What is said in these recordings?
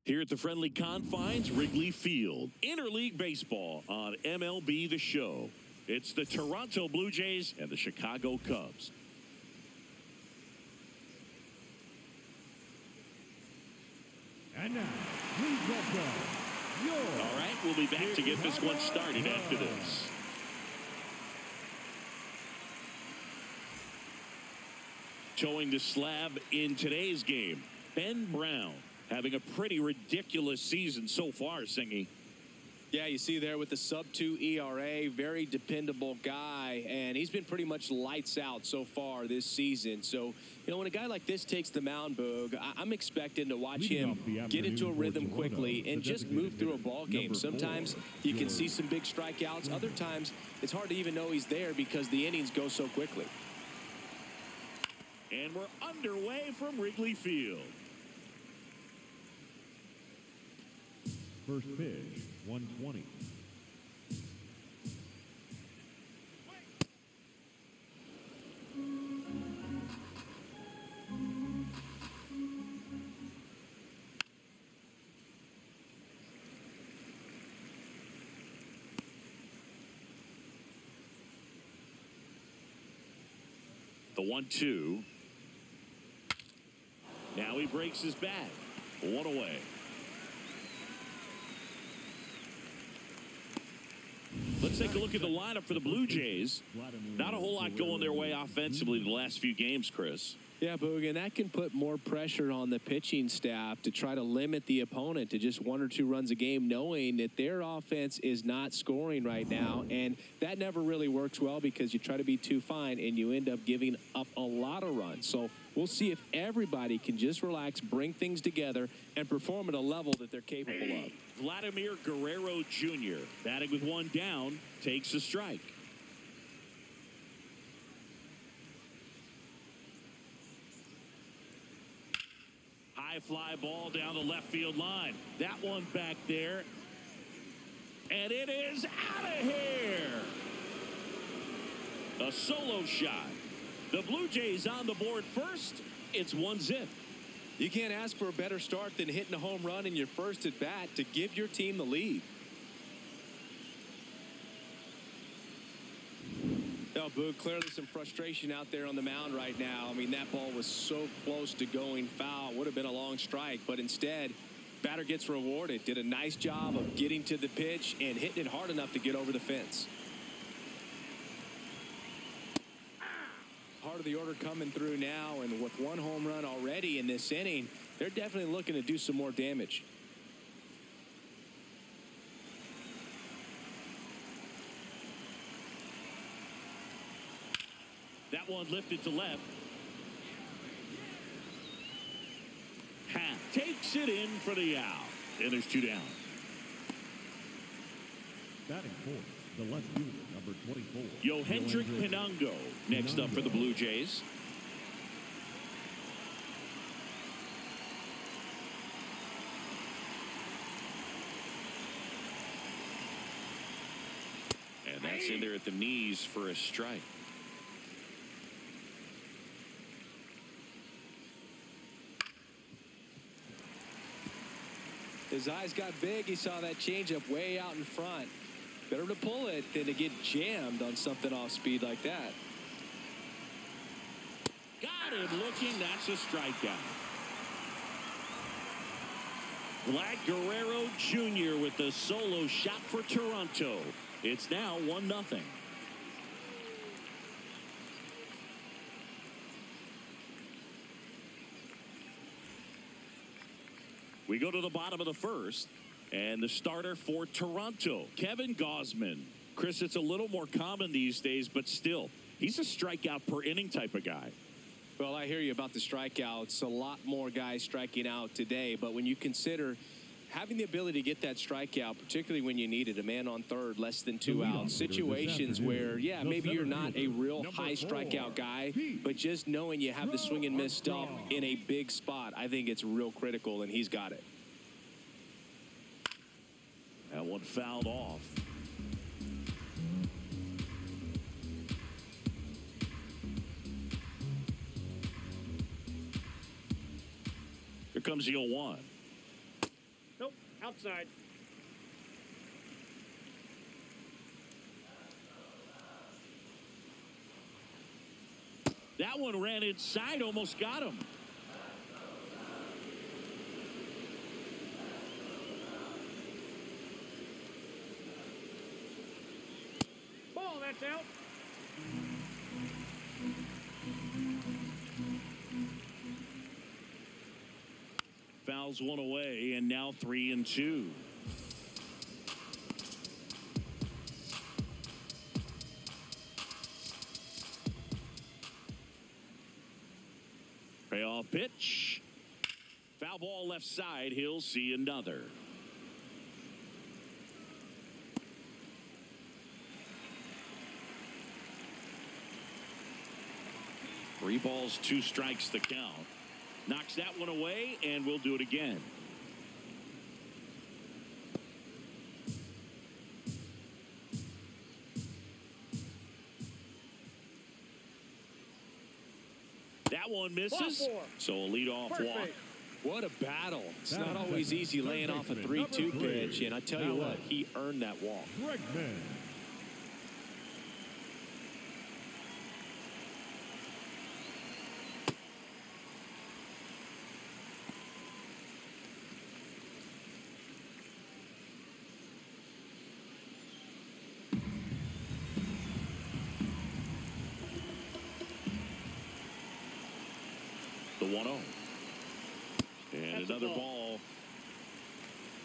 Here at the friendly confines, Wrigley Field. Interleague baseball on MLB The Show. It's the Toronto Blue Jays and the Chicago Cubs. And now, please welcome All right, we'll be back to get this one started after this. Towing the slab in today's game, Ben Brown. Having a pretty ridiculous season so far, Singy. Yeah, you see there with the sub-2 ERA, very dependable guy, and he's been pretty much lights out so far this season. So, when a guy like this takes the mound, Boog, I'm expecting to watch him get into a rhythm quickly and just move through a ball game. Sometimes you can see some big strikeouts. Other times, it's hard to even know he's there because the innings go so quickly. And we're underway from Wrigley Field. first pitch, 120. The 1-2. Now he breaks his bat. One away. Let's take a look at the lineup for the Blue Jays. Not a whole lot going their way offensively the last few games, Chris. Yeah, Boog, and that can put more pressure on the pitching staff to try to limit the opponent to just 1 or 2 runs a game, knowing that their offense is not scoring right now. And that never really works well because you try to be too fine and you end up giving up a lot of runs. So we'll see if everybody can just relax, bring things together, and perform at a level that they're capable of. Vladimir Guerrero Jr., batting with 1 down, takes a strike. High fly ball down the left field line. That one back there. And it is out of here. A solo shot. The Blue Jays on the board first. It's 1-0. You can't ask for a better start than hitting a home run in your first at bat to give your team the lead. Oh, Boog, clearly some frustration out there on the mound right now. I mean, that ball was so close to going foul. Would have been a long strike, but instead, batter gets rewarded. Did a nice job of getting to the pitch and hitting it hard enough to get over the fence. Part of the order coming through now, and with 1 home run already in this inning, they're definitely looking to do some more damage. That one lifted to left. Happ takes it in for the out. And there's 2 down. Batting fourth, the left fielder, number 24. Yohendrick Pinango next up for the Blue Jays. And that's in there at the knees for a strike. His eyes got big. He saw that changeup way out in front. Better to pull it than to get jammed on something off speed like that. Got him looking. That's a strikeout. Vlad Guerrero Jr. with the solo shot for Toronto. It's now 1-0. We go to the bottom of the first, and the starter for Toronto, Kevin Gausman. Chris, it's a little more common these days, but still, he's a strikeout per inning type of guy. Well, I hear you about the strikeouts. A lot more guys striking out today, but when you consider having the ability to get that strikeout, particularly when you need it, a man on third, less than 2 outs, situations where, yeah, maybe you're not a real high strikeout guy, but just knowing you have the swing and miss stuff in a big spot, I think it's real critical, and he's got it. That one fouled off. Here comes the 0-1. outside. That one ran inside, almost got him. Ball, that's out. Fouls one away, and now 3-2. Payoff pitch. Foul ball left side. He'll see another. Three balls, 2 strikes the count. Knocks that one away, and we'll do it again. That one misses. So a leadoff walk. What a battle. It's not always easy laying off a 3-2 pitch, and I tell you what, he earned that walk. Bregman. The 1-0. And another ball.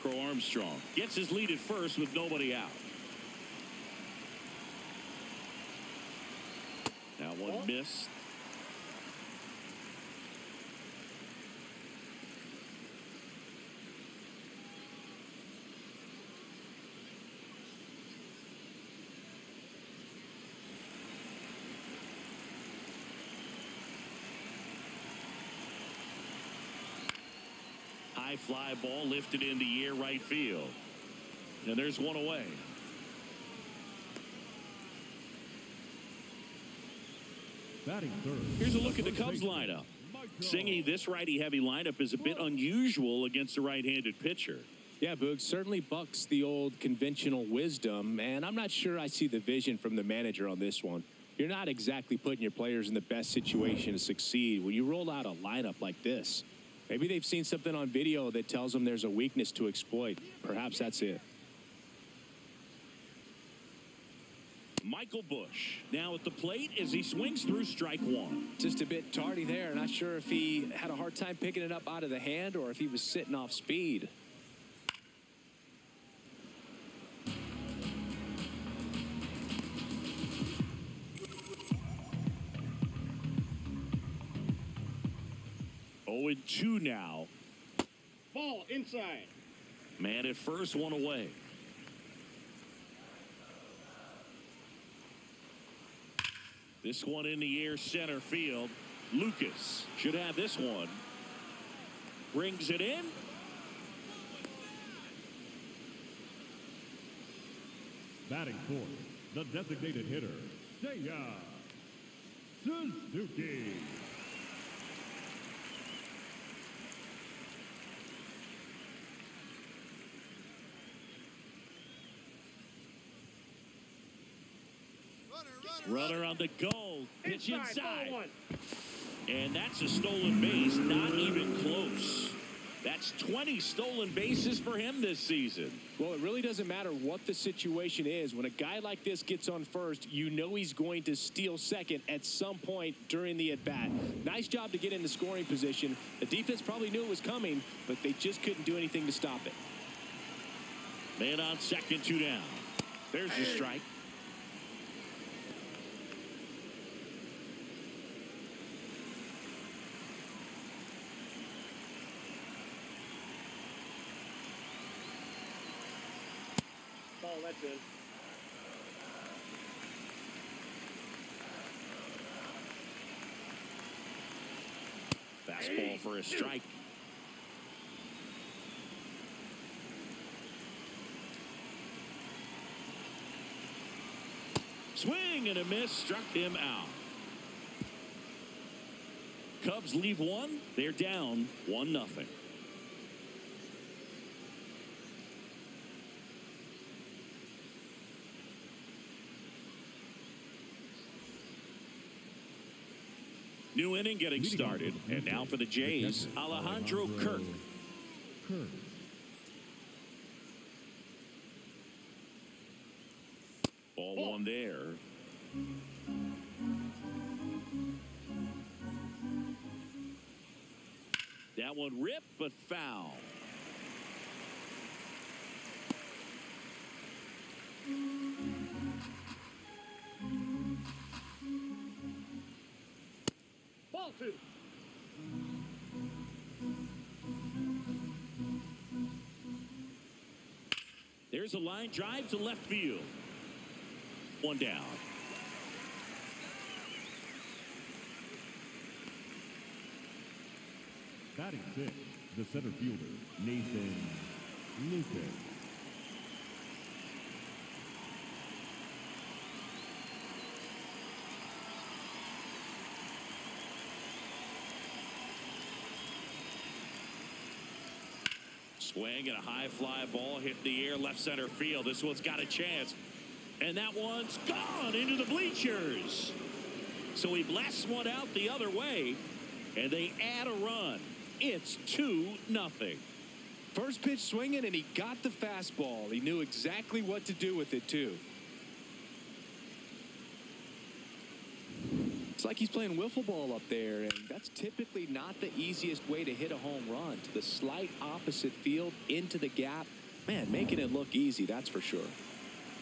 Crow Armstrong gets his lead at first with nobody out. That one missed. High fly ball lifted in the air right field. And there's one away. Batting third. Here's a look at the Cubs lineup. Singy, this righty-heavy lineup is a bit unusual against a right-handed pitcher. Yeah, Boog, certainly bucks the old conventional wisdom, and I'm not sure I see the vision from the manager on this one. You're not exactly putting your players in the best situation to succeed when you roll out a lineup like this. Maybe they've seen something on video that tells them there's a weakness to exploit. Perhaps that's it. Michael Busch now at the plate as he swings through strike one. Just a bit tardy there. Not sure if he had a hard time picking it up out of the hand or if he was sitting off speed. Oh, and 2 now. Ball inside. Man at first, one away. This one in the air center field. Lucas should have this one. Brings it in. Batting fourth, the designated hitter, Seiya Suzuki. Runner on the go. Pitch inside. Ball one. And that's a stolen base. Not even close. That's 20 stolen bases for him this season. Well, it really doesn't matter what the situation is. When a guy like this gets on first, you know he's going to steal second at some point during the at-bat. Nice job to get in the scoring position. The defense probably knew it was coming, but they just couldn't do anything to stop it. Man on second, 2 down. There's the strike. Ball, that's in. Fastball for a strike. Swing and a miss, struck him out. Cubs leave one. They're down 1-0. New inning getting started. And now for the Jays, Alejandro Kirk. Ball one there. That one ripped, but foul. Ball 2. There's a line drive to left field. One down. Batting 6, the center fielder, Nathan Lucas. Swing and a high fly ball hit the air left center field. This one's got a chance. And that one's gone into the bleachers. So he blasts one out the other way. And they add a run. It's 2-0. First pitch swinging, and he got the fastball. He knew exactly what to do with it, too. It's like he's playing wiffle ball up there, and that's typically not the easiest way to hit a home run. To the slight opposite field, into the gap. Man, making it look easy, that's for sure.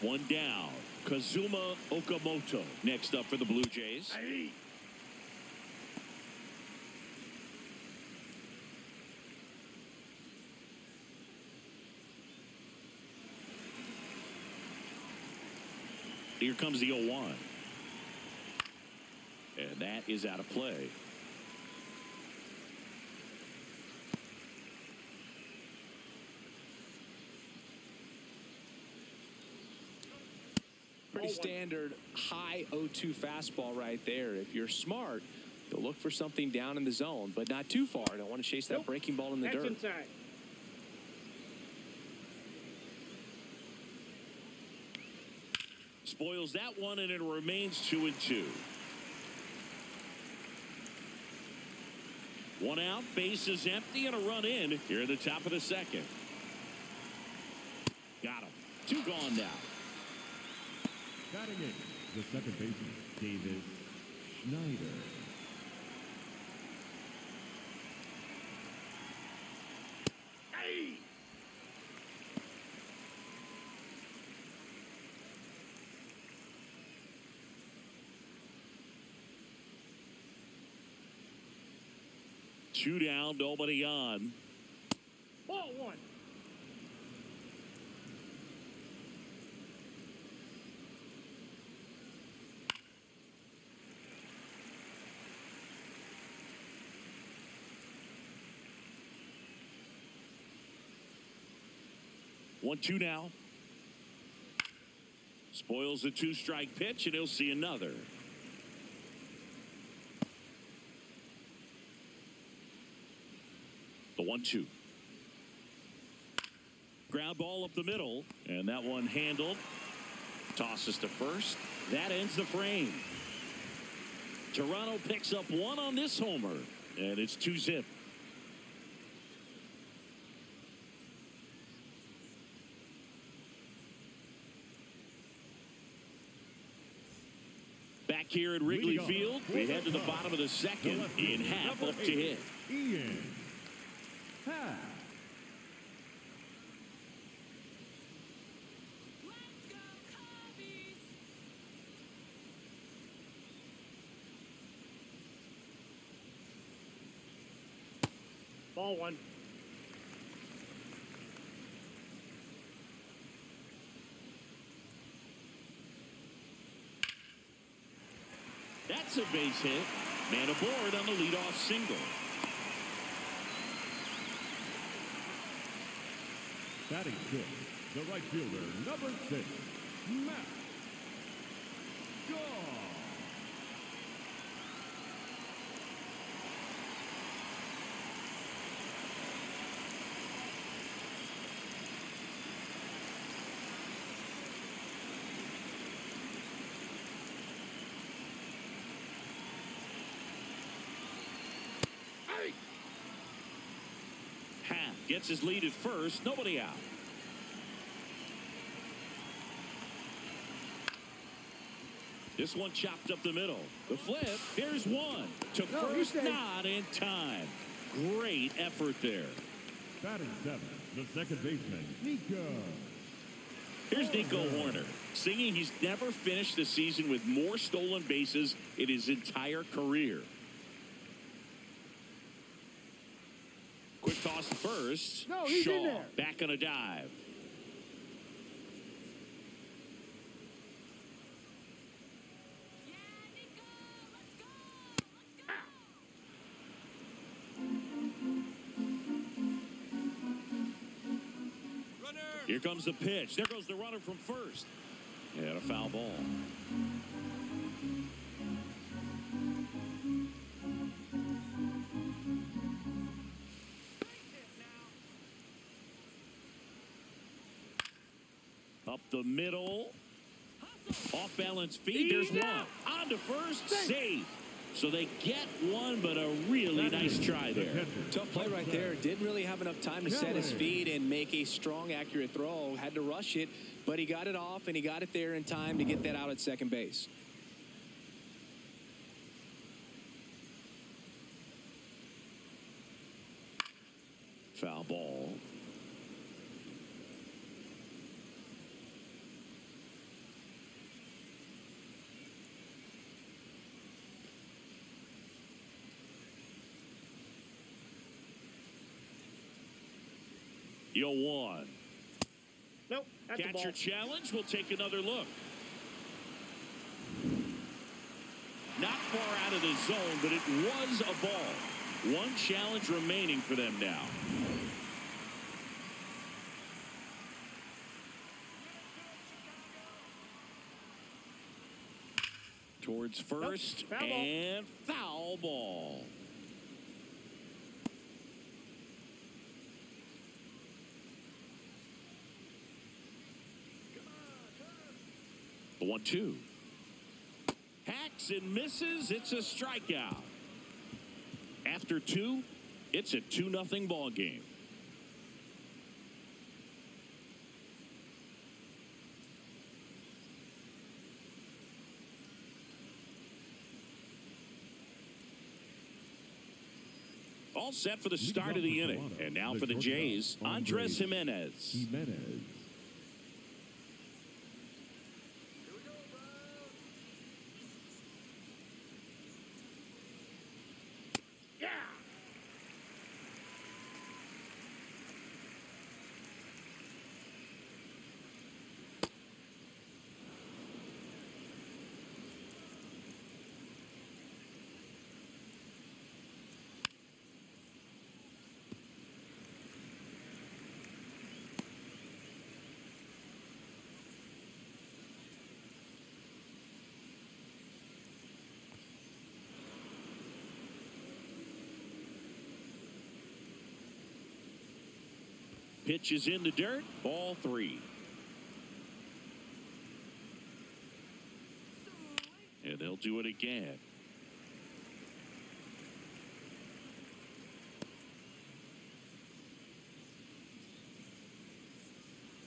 One down. Kazuma Okamoto next up for the Blue Jays. Hey. Here comes the 0-1. And that is out of play. Pretty standard high 0-2 fastball right there. If you're smart, you'll look for something down in the zone, but not too far. Don't want to chase that breaking ball in the dirt. Inside. Spoils that one, and it remains 2-2. One out, bases empty, and a run in here at the top of the second. Got him. 2 gone now. Batting 8, the second baseman, David Schneider. Hey. Two down, nobody on. Ball 1. One, two now. Spoils the 2-strike pitch, and he'll see another. The 1-2. Ground ball up the middle, and that one handled. Tosses to first. That ends the frame. Toronto picks up 1 on this homer, and it's 2-zip. Back here at Wrigley Field, we head to the bottom of the second in half up to hit. Ian Happ. Ball 1. That's a base hit. Man aboard on the leadoff single. Batting 6, the right fielder, number 6, Matt Shaw. gets his lead at first. Nobody out. This one chopped up the middle. The flip. Here's one. To first, not in time. Great effort there. Batting seventh, the second baseman, Nico. Here's Nico Horner, singing he's never finished the season with more stolen bases in his entire career. Quick toss to first. No, he's in Shaw there. back on a dive. Here comes the pitch. There goes the runner from first. And a foul ball. Up the middle. Off balance feet. There's one. On to first. Safe. So they get one, but a really nice try there. Tough play right there. Didn't really have enough time to set his feet and make a strong, accurate throw. Had to rush it, but he got it off, and he got it there in time to get that out at second base. Foul ball. Yo one. Nope. That's the ball. Catcher challenge. We'll take another look. Not far out of the zone, but it was a ball. One challenge remaining for them now. Towards first, Nope. Foul ball. and foul ball. The 1-2. Hacks and misses. It's a strikeout. After two, it's a 2-0 ball game. All set for the start of the inning. And now for the Jays, Andres Jimenez. Yeah. Pitch is in the dirt. Ball 3. And they'll do it again.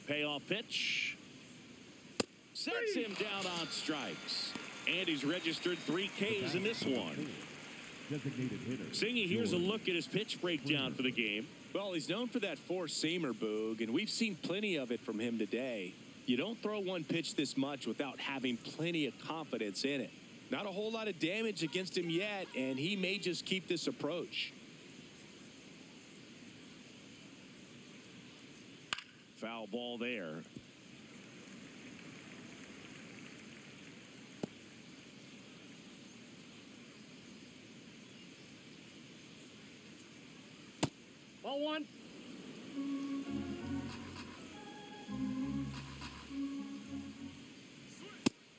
Payoff pitch. Sets him down on strikes. And he's registered 3 Ks in this one. Designated hitter. Singy, here's a look at his pitch breakdown for the game. Well, he's known for that four-seamer, Boog, and we've seen plenty of it from him today. You don't throw one pitch this much without having plenty of confidence in it. Not a whole lot of damage against him yet, and he may just keep this approach. Foul ball there. Ball 1.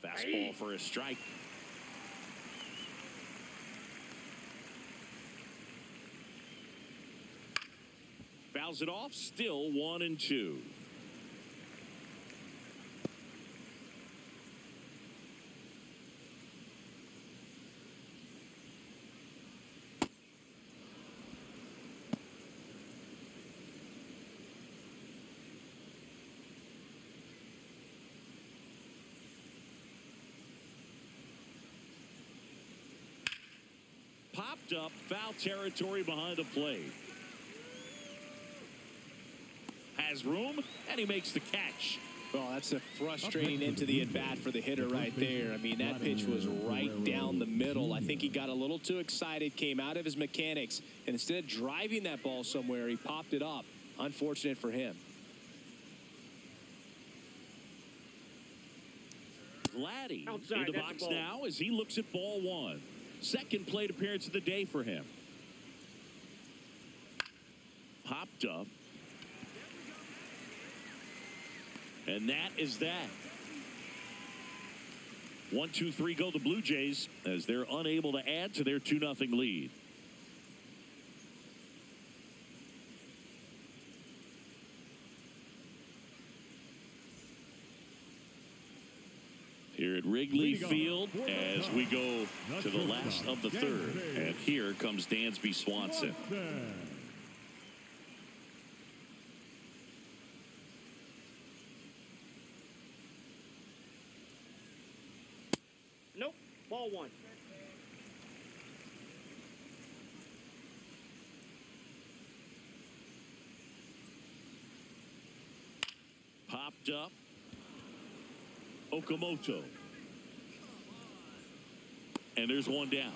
Fastball for a strike. Fouls it off. Still 1-2. popped up. Foul territory behind the plate. Has room, and he makes the catch. Oh, that's a frustrating end to the at-bat for the hitter right there. I mean, that pitch was right down the middle. I think he got a little too excited, came out of his mechanics, and instead of driving that ball somewhere, he popped it up. Unfortunate for him. Vladdy Outside, in the that's box a ball. now as he looks at ball one. Second plate appearance of the day for him. Popped up. And that is that. 1-2-3 go the Blue Jays as they're unable to add to their 2-0 lead. Here at Wrigley Field as we go to the last of the third. And here comes Dansby Swanson. Nope. Ball one. Popped up. Okamoto. And there's one down.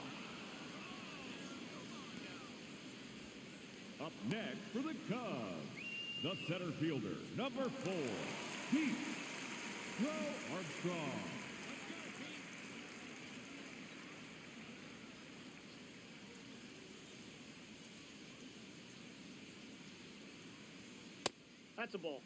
Up next for the Cubs, the center fielder, number 4, Pete Armstrong. That's a ball.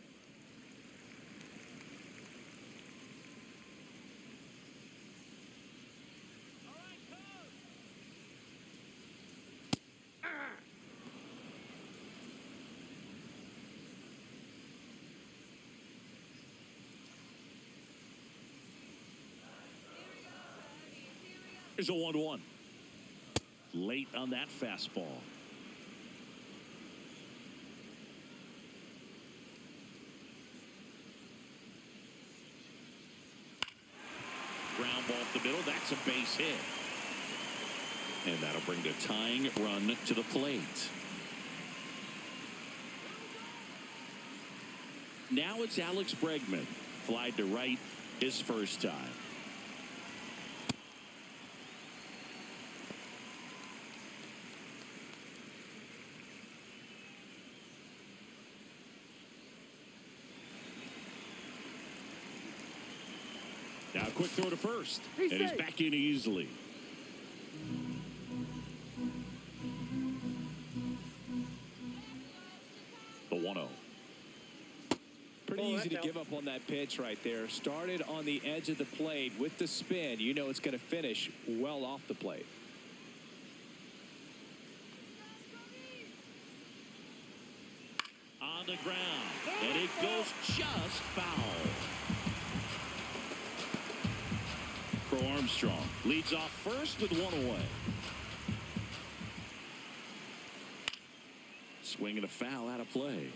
Here's a 1-1. Late on that fastball. Ground ball up the middle. That's a base hit. And that'll bring the tying run to the plate. Now it's Alex Bregman. Fly to right his first time. Now a quick throw to first. And he's back in easily. The 1-0. Pretty easy to give up on that pitch right there. Started on the edge of the plate with the spin. You know it's going to finish well off the plate. On the ground. And it goes just foul. Armstrong leads off first with one away. Swinging a foul out of play.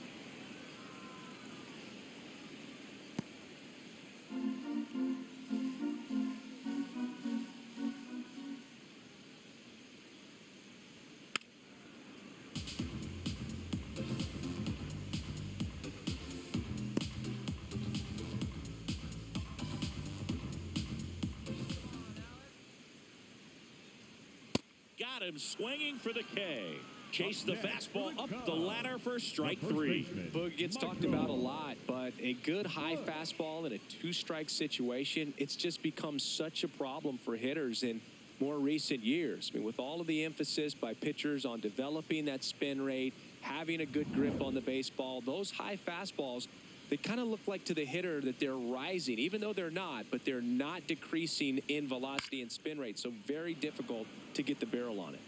Got him swinging for the K. Chase the fastball up the ladder for strike 3. Boog gets talked about a lot, but a good high fastball in a 2-strike situation, it's just become such a problem for hitters in more recent years. I mean, with all of the emphasis by pitchers on developing that spin rate, having a good grip on the baseball, those high fastballs, they kind of look like to the hitter that they're rising, even though they're not, but they're not decreasing in velocity and spin rate. So very difficult to get the barrel on it.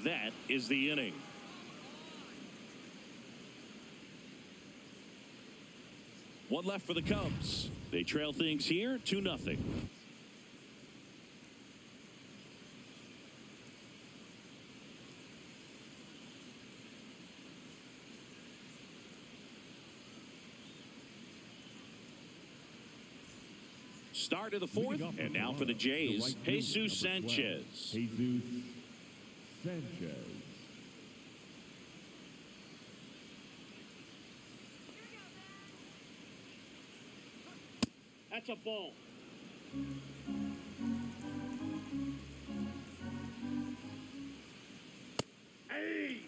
That is the inning. One left for the Cubs. They trail things here 2-0. Start of the fourth, and now for the Jays, Jesus Sanchez. Jesus Sanchez. That's a ball. Hey!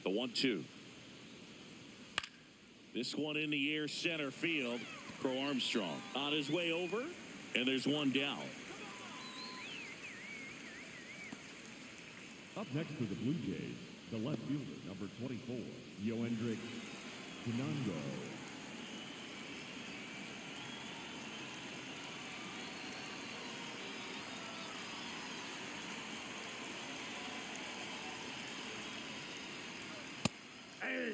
The 1-2. This one in the air, center field. Crow Armstrong on his way over, and there's one down. Up next for the Blue Jays, the left fielder, number 24, Yoendrick Hinango. Hey!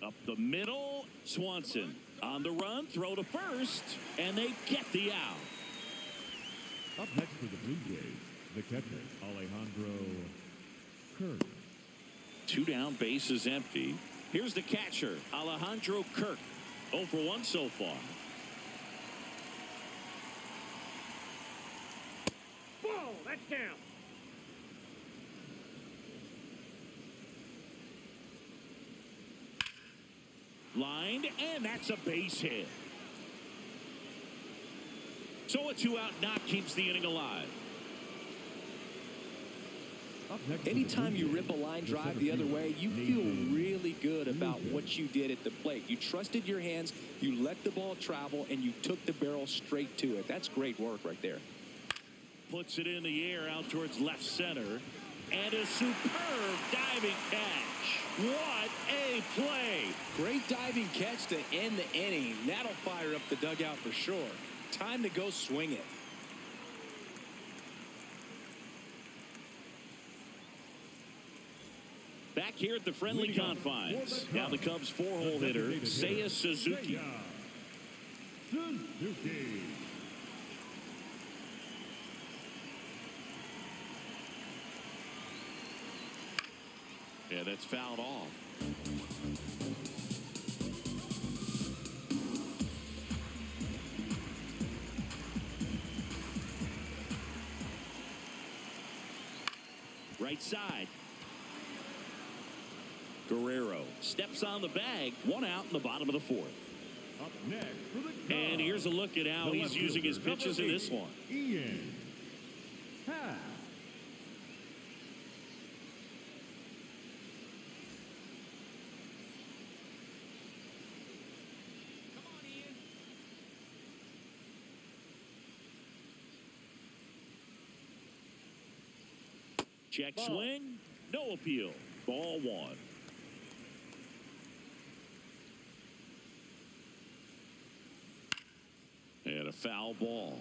Up the middle, Swanson on the run, throw to first, and they get the out. Up next for the Blue Jays, the catcher, Alejandro Kirk. 2 down, bases empty. Here's the catcher, Alejandro Kirk. 0 for 1 so far. Ball! That's down. Lined, and that's a base hit. So a 2-out knock keeps the inning alive. Up next for the Anytime Blue you Jays, rip a line the drive center the other fielder, way, you Nathan feel really good about Newton. what you did at the plate. You trusted your hands, you let the ball travel, and you took the barrel straight to it. That's great work right there. Puts it in the air out towards left center. And a superb diving catch. What a play. Great diving catch to end the inning. That'll fire up the dugout for sure. Time to go swing it. Back here at the friendly Leading off confines. for the Now the Cubs' 4-hole hitter, Seiya Suzuki. Suzuki. Yeah, that's fouled off. Right side. Guerrero steps on the bag. 1 out in the bottom of the 4th. Up next for the Cubs, And here's a look at how the he's left using his fielder, pitches in number this 8, one. Ian Happ. Check Ball. swing. No appeal. Ball 1. And a foul ball.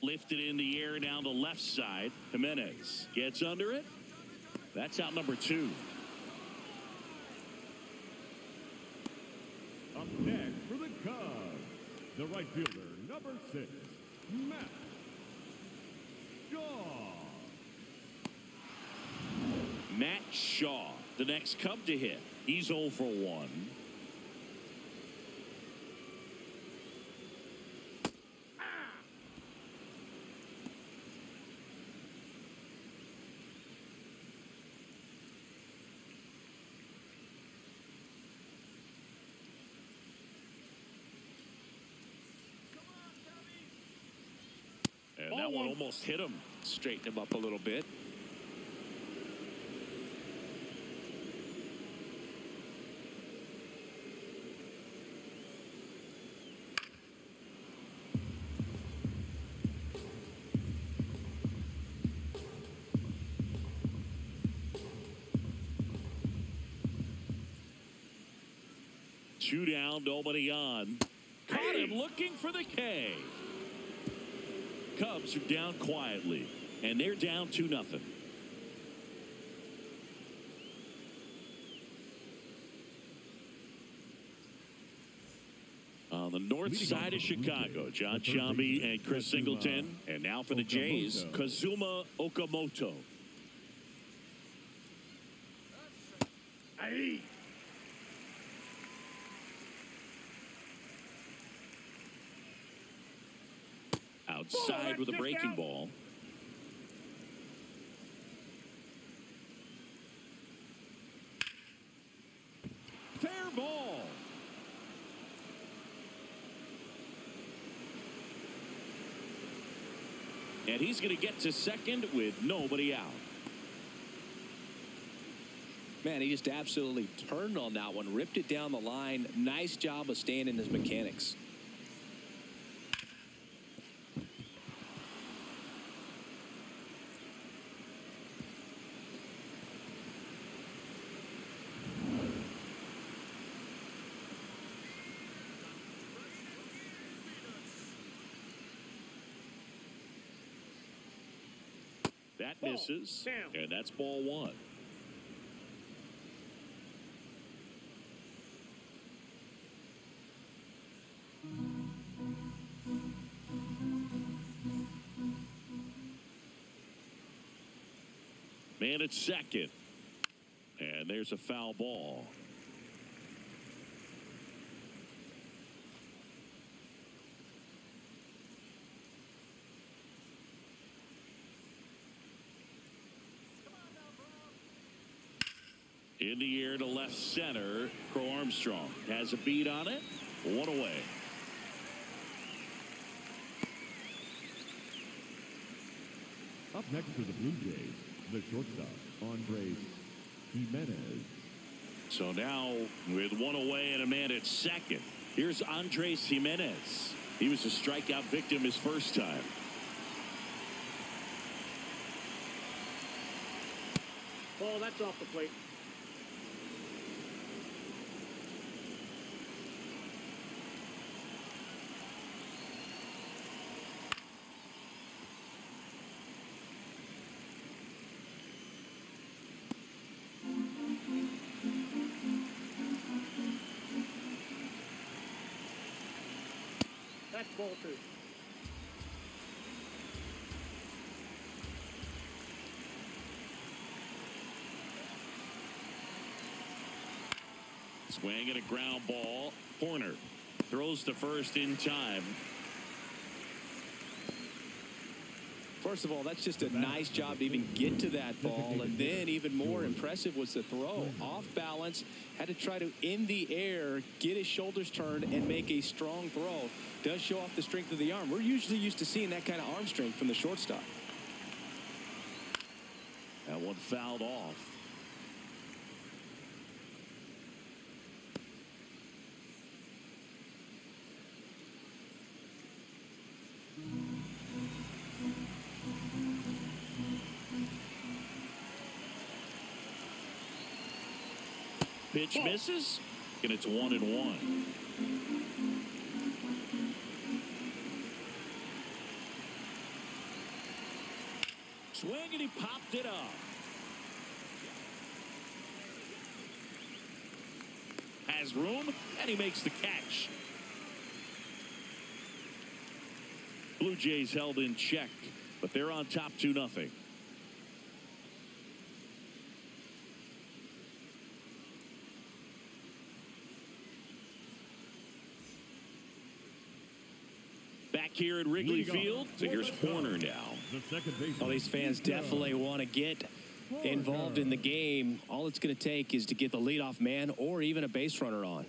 Lifted in the air down the left side. Jimenez gets under it. That's out number 2. Up next for the Cubs, the right fielder, number 6, Matt Shaw. Matt Shaw, the next Cub to hit. He's 0 for 1. And that one almost hit him. Straighten him up a little bit. 2 down, nobody on. Caught him looking for the K. Cubs are down quietly, and they're down 2-0. On the north side of Chicago, John Sciambi and Chris Singleton. And now for the Jays, Kazuma Okamoto. Hey. Outside with a breaking ball. Fair ball. And he's going to get to second with nobody out. Man, he just absolutely turned on that one, ripped it down the line. Nice job of staying in his mechanics. That misses, and that's ball 1. Man at second. And there's a foul ball. In the air to left center. Crow Armstrong has a beat on it. 1 away. Up next for the Blue Jays, the shortstop, Andres Jimenez. So now with 1 away and a man at second, here's Andres Jimenez. He was a strikeout victim his first time. Ball, that's off the plate. That's ball 2. Swing and a ground ball. Horner throws to first in time. First of all, that's just a nice job to even get to that ball. And then even more impressive was the throw. Off balance, had to try to, in the air, get his shoulders turned and make a strong throw. Does show off the strength of the arm. We're usually used to seeing that kind of arm strength from the shortstop. That one fouled off. Pitch misses, and it's 1-1. Swing, and he popped it up. Has room, and he makes the catch. Blue Jays held in check, but they're on top 2-0. Back here at Wrigley Field, so here's Horner now. Well, these fans definitely want to get involved in the game. All it's going to take is to get the leadoff man or even a base runner on.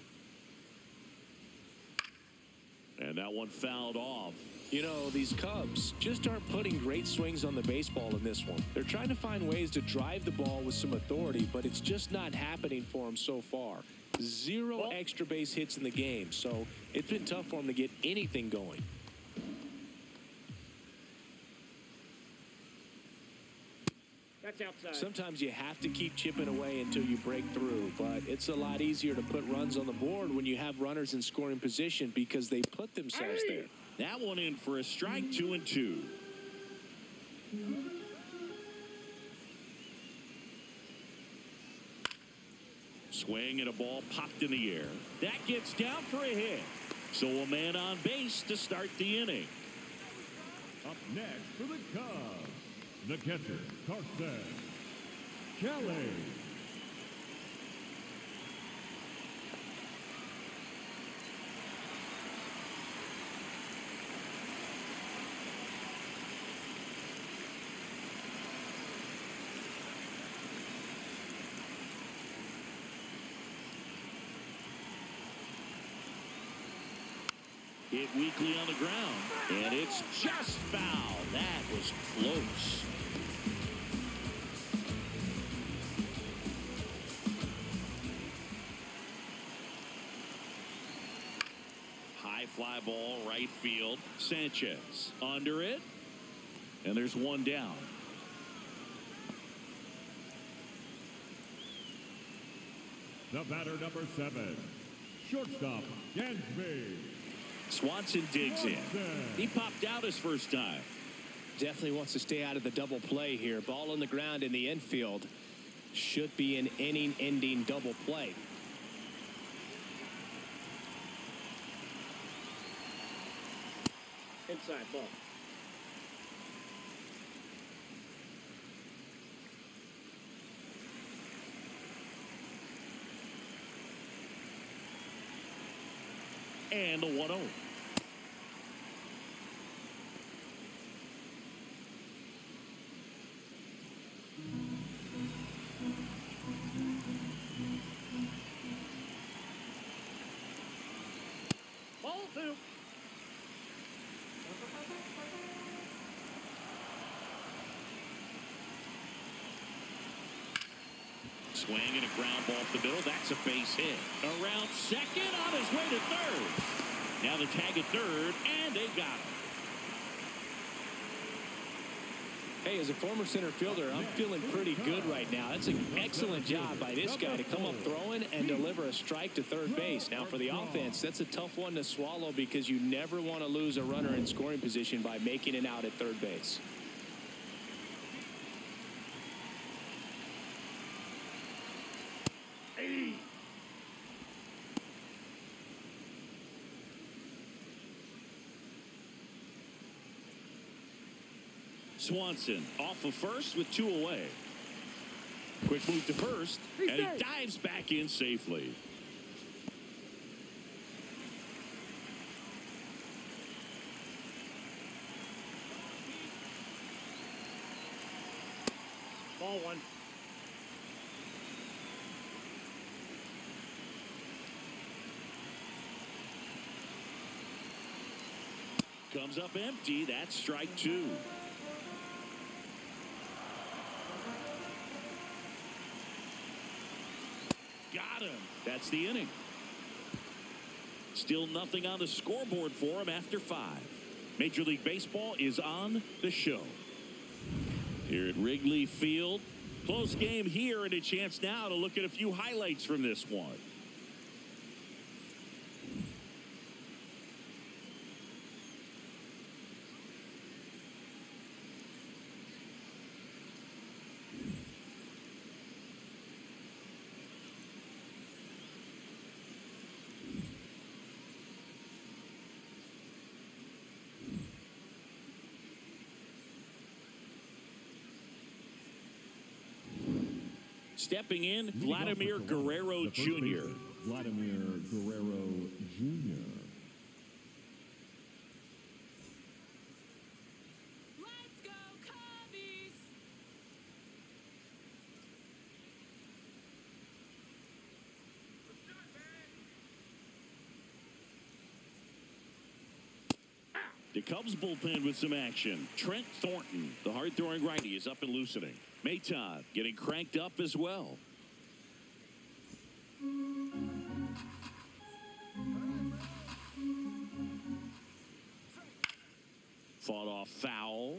And that one fouled off. You know, these Cubs just aren't putting great swings on the baseball in this one. They're trying to find ways to drive the ball with some authority, but it's just not happening for them so far. 0 extra base hits in the game, so it's been tough for them to get anything going. That's Just outside. Sometimes you have to keep chipping away until you break through, but it's a lot easier to put runs on the board when you have runners in scoring position because they put themselves there. That one in for a strike, 2-2. Swing and a ball popped in the air. That gets down for a hit. So a man on base to start the inning. Up next for the Cubs, the catcher, Carson Kelly. Hit weakly on the ground, and it's just foul. That was close. High fly ball, right field. Sanchez under it, and there's one down. The batter, number 7, shortstop, Gansby. Swanson digs in. He popped out his first time. Definitely wants to stay out of the double play here. Ball on the ground in the infield. Should be an inning-ending double play. Inside ball. And the 1-0. Ball 2. Swing and a ground ball up the middle. That's a base hit. Around second, on his way to third. Now the tag at third, and they got him. Hey, as a former center fielder, I'm feeling pretty good right now. That's an excellent job by this guy to come up throwing and deliver a strike to third base. Now, for the offense, that's a tough one to swallow because you never want to lose a runner in scoring position by making it out at third base. Swanson off of first with 2 away. Quick move to first, and he dives back in safely. Ball 1. Comes up empty. That's strike 2. Got him. That's the inning. Still nothing on the scoreboard for him after 5. Major League Baseball is on the show. Here at Wrigley Field. Close game here, and a chance now to look at a few highlights from this one. Stepping in, Vladimir Guerrero Jr. Vladimir Guerrero Jr. Let's go, Cubbies! The Cubs bullpen with some action. Trent Thornton, the hard-throwing righty, is up and loosening. Maton getting cranked up as well. Fought off foul.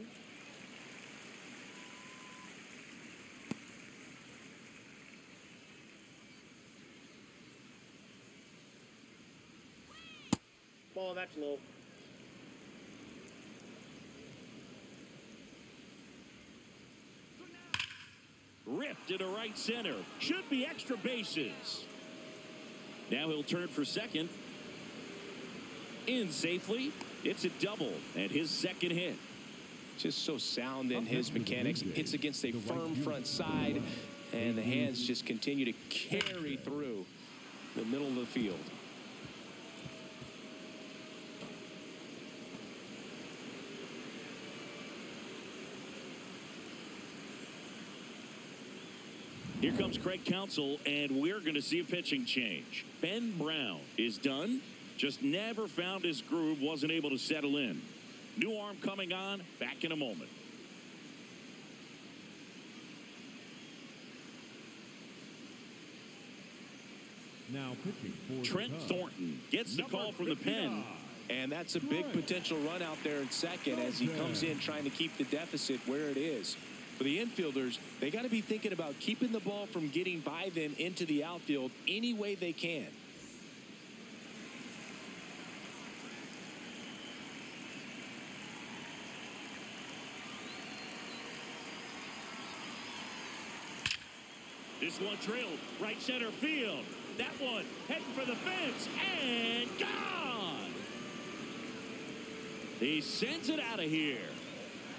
Ball, that's low. Ripped into right center. Should be extra bases. Now he'll turn for second. In safely. It's a double and his second hit. Just so sound in his mechanics. Hits against a firm front side, and the hands just continue to carry through the middle of the field. Here comes Craig Counsell, and we're going to see a pitching change. Ben Brown is done. Just never found his groove, wasn't able to settle in. New arm coming on, back in a moment. Now pitching for Trent the Cubs, Thornton gets the call from the pen. And that's a big potential run out there in second as he comes in trying to keep the deficit where it is. For the infielders, they got to be thinking about keeping the ball from getting by them into the outfield any way they can. This one drilled right center field. That one heading for the fence and gone. He sends it out of here,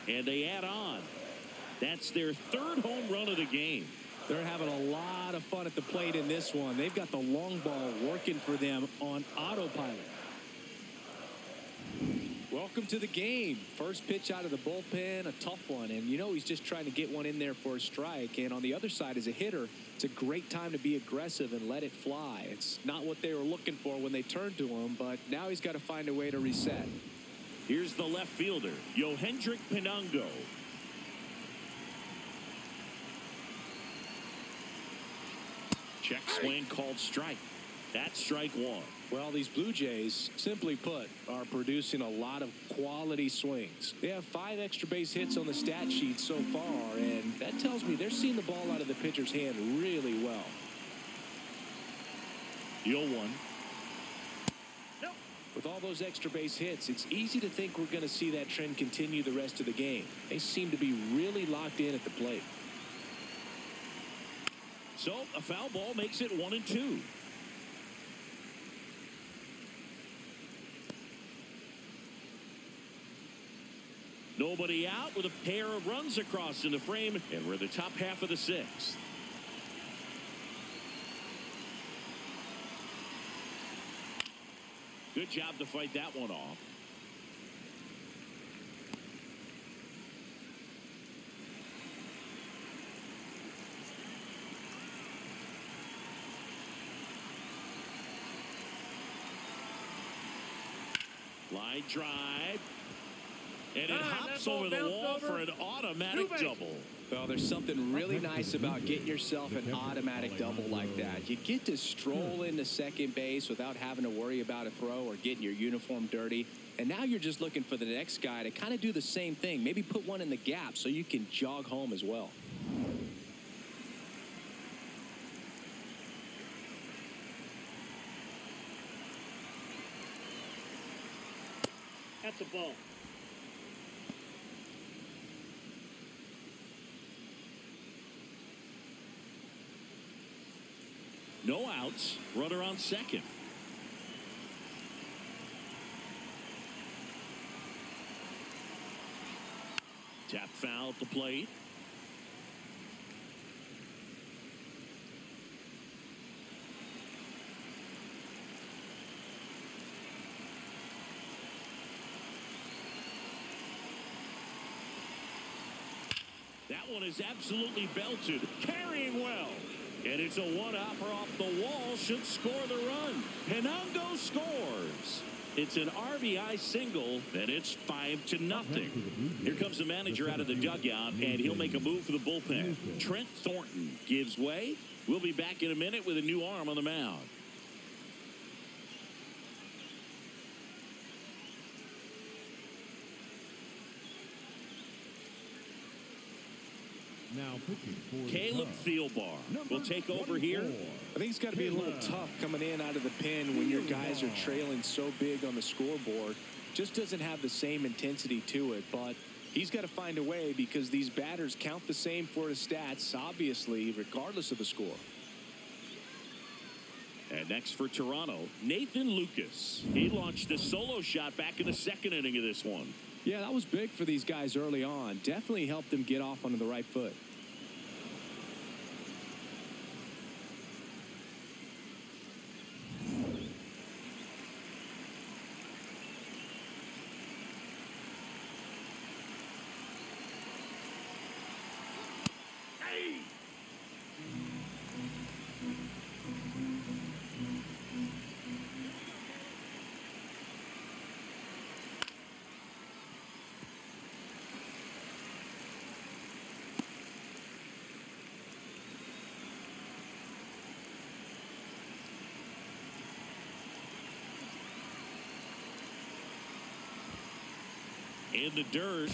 and they add on. That's their third home run of the game. They're having a lot of fun at the plate in this one. They've got the long ball working for them on autopilot. Welcome to the game. First pitch out of the bullpen, a tough one. And you know he's just trying to get one in there for a strike. And on the other side, as a hitter, it's a great time to be aggressive and let it fly. It's not what they were looking for when they turned to him, but now he's got to find a way to reset. Here's the left fielder, Yohendrick Pinungo. Check swing called strike. That's strike one. Well, these Blue Jays, simply put, are producing a lot of quality swings. They have 5 extra base hits on the stat sheet so far, and that tells me they're seeing the ball out of the pitcher's hand really well. 0-1. With all those extra base hits, it's easy to think we're going to see that trend continue the rest of the game. They seem to be really locked in at the plate. So a foul ball makes it 1-2. Nobody out with a pair of runs across in the frame, and we're the top half of the 6th. Good job to fight that one off. Line drive. And it hops over the wall for an automatic double. Well, there's something really nice about getting yourself an automatic double like that. You get to stroll into second base without having to worry about a throw or getting your uniform dirty. And now you're just looking for the next guy to kind of do the same thing. Maybe put one in the gap so you can jog home as well. That's a ball. No outs. Runner on second. Tap foul at the plate. That one is absolutely belted. Carrying well. And it's a one-hopper off the wall. Should score the run. Pinungo scores. It's an RBI single, and it's 5-0. Here comes the manager out of the dugout, and he'll make a move for the bullpen. Trent Thornton gives way. We'll be back in a minute with a new arm on the mound. Now pitching for the Caleb Cubs, Thielbar will take over here. I think it's got to be a little tough coming in out of the pen when your guys are trailing so big on the scoreboard. Just doesn't have the same intensity to it, but he's got to find a way because these batters count the same for his stats, obviously, regardless of the score. And next for Toronto, Nathan Lucas. He launched a solo shot back in the second inning of this one. Yeah, that was big for these guys early on. Definitely helped them get off onto the right foot. In the dirt.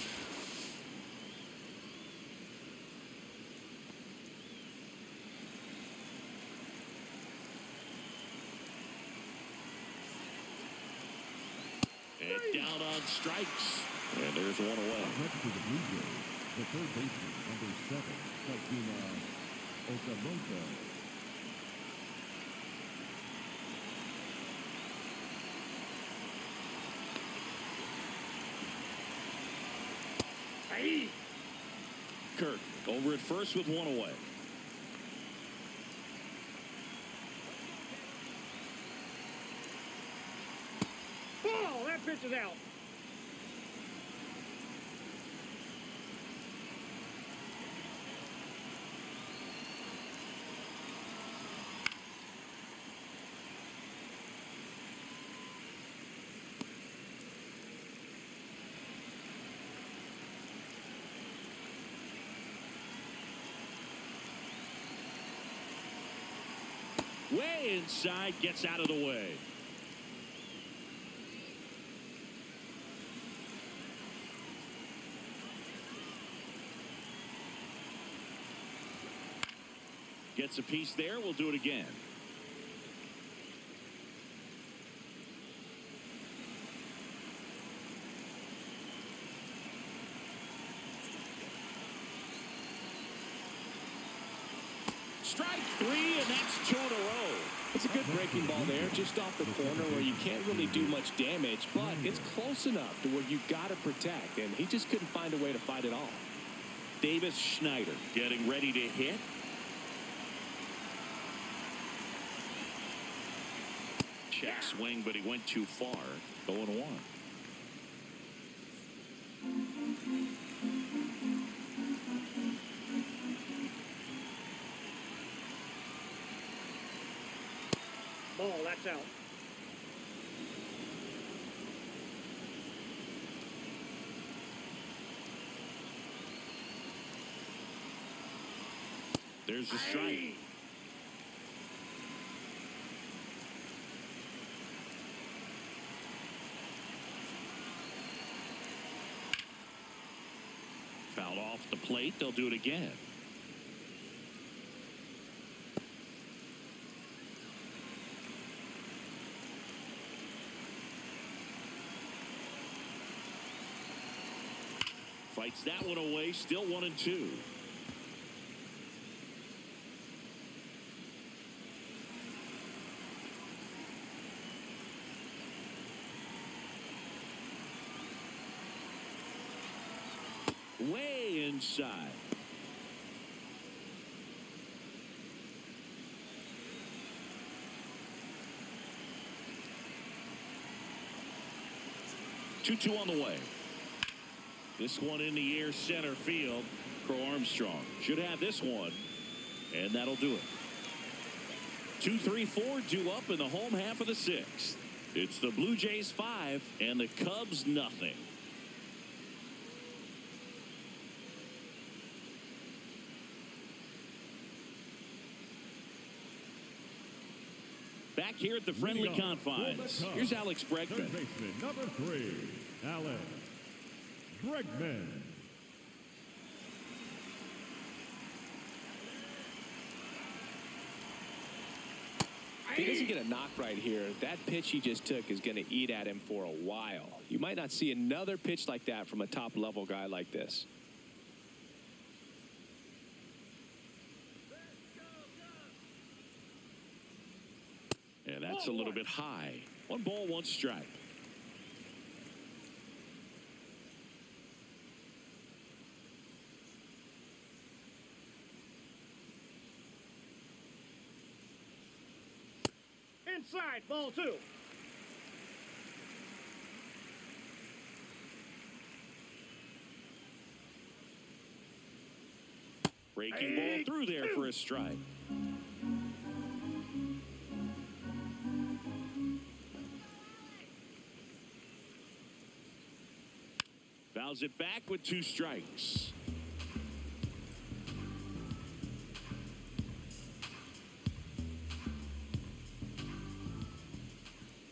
And down on strikes. And there's one away. Next to the Blue Jays, the third baseman, number 7, Takuma Okamoto. Kirk over at first with one away. Oh, that pitch is out. Way inside, gets out of the way. Gets a piece there. We'll do it again. Strike 3, and that's 2 in a row. It's a good breaking ball there, just off the corner where you can't really do much damage, but it's close enough to where you got to protect, and he just couldn't find a way to fight it off. Davis Schneider getting ready to hit. Check swing, but he went too far. 0-1. Ball, that's out. There's a strike. Fouled off the plate. They'll do it again. Fights that one away. Still 1-2. Way inside. Two on the way. This one in the air, center field. Crow Armstrong should have this one, and that'll do it. 2-3-4 due up in the home half of the 6th. It's the Blue Jays 5 and the Cubs nothing. Back here at the friendly confines, here's Alex Third Bregman. baseman, number 3, Alex Bregman. he doesn't get a knock right here, that pitch he just took is going to eat at him for a while. You might not see another pitch like that from a top-level guy like this. And that's a little bit high. 1 ball, 1 strike. Inside, ball 2. Breaking ball through there for a strike. Fouls it back with 2 strikes.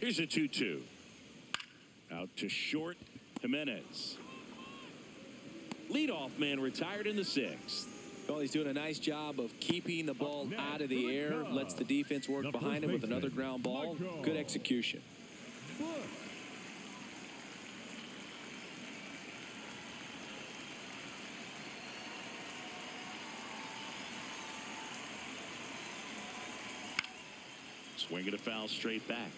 Here's a 2-2. Out to short, Jimenez. Leadoff man retired in the 6th. Well, he's doing a nice job of keeping the ball out of the air. Lets the defense work behind him with another ground ball. Good execution. Swinging a foul straight back.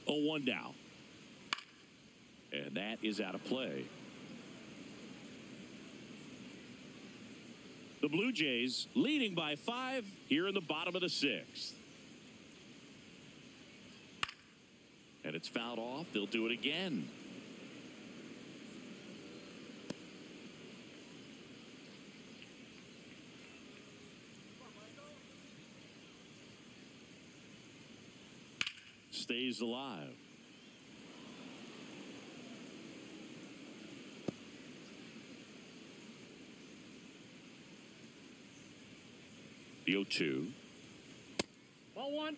Oh, 1 down. And that is out of play. The Blue Jays leading by 5 here in the bottom of the 6th. And it's fouled off. They'll do it again. Stays alive. The 0-2. Ball 1.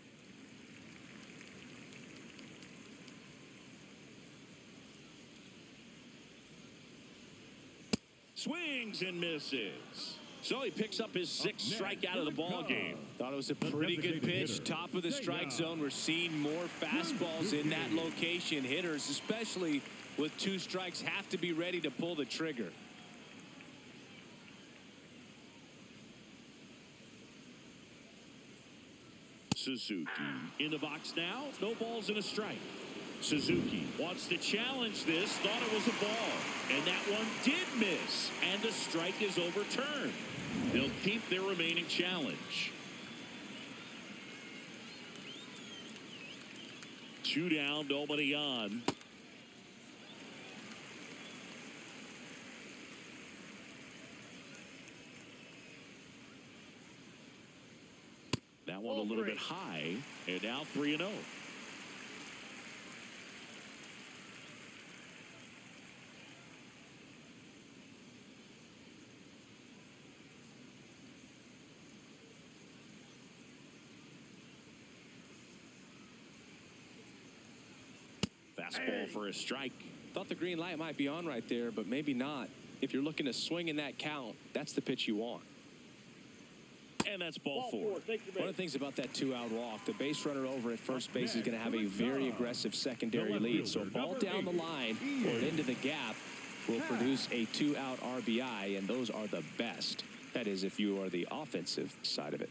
Swings and misses. So he picks up his 6th strikeout of the ball game. Thought it was a pretty good pitch. Top of the strike zone. We're seeing more fastballs in that location. Hitters, especially with 2 strikes, have to be ready to pull the trigger. Suzuki in the box now. No balls and a strike. Suzuki wants to challenge this. Thought it was a ball. And that one did miss. And the strike is overturned. They'll keep their remaining challenge. 2 down, nobody on. That one a little bit high. And now 3-0. Fastball for a strike. Thought the green light might be on right there, but maybe not. If you're looking to swing in that count, that's the pitch you want. And that's ball 4. One of the things about that 2-out walk, the base runner over at first base is going to have a very aggressive secondary lead. So a ball down the line or into the gap will produce a 2-out RBI, and those are the best. That is, if you are the offensive side of it.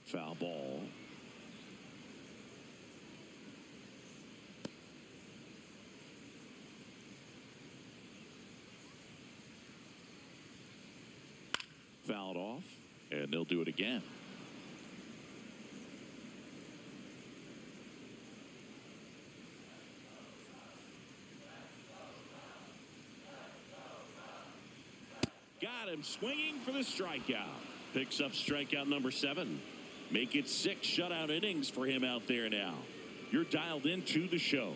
Foul ball. Fouled off, and they'll do it again. Got him swinging for the strikeout. Picks up strikeout number 7. Make it 6 shutout innings for him out there now. You're dialed into the show.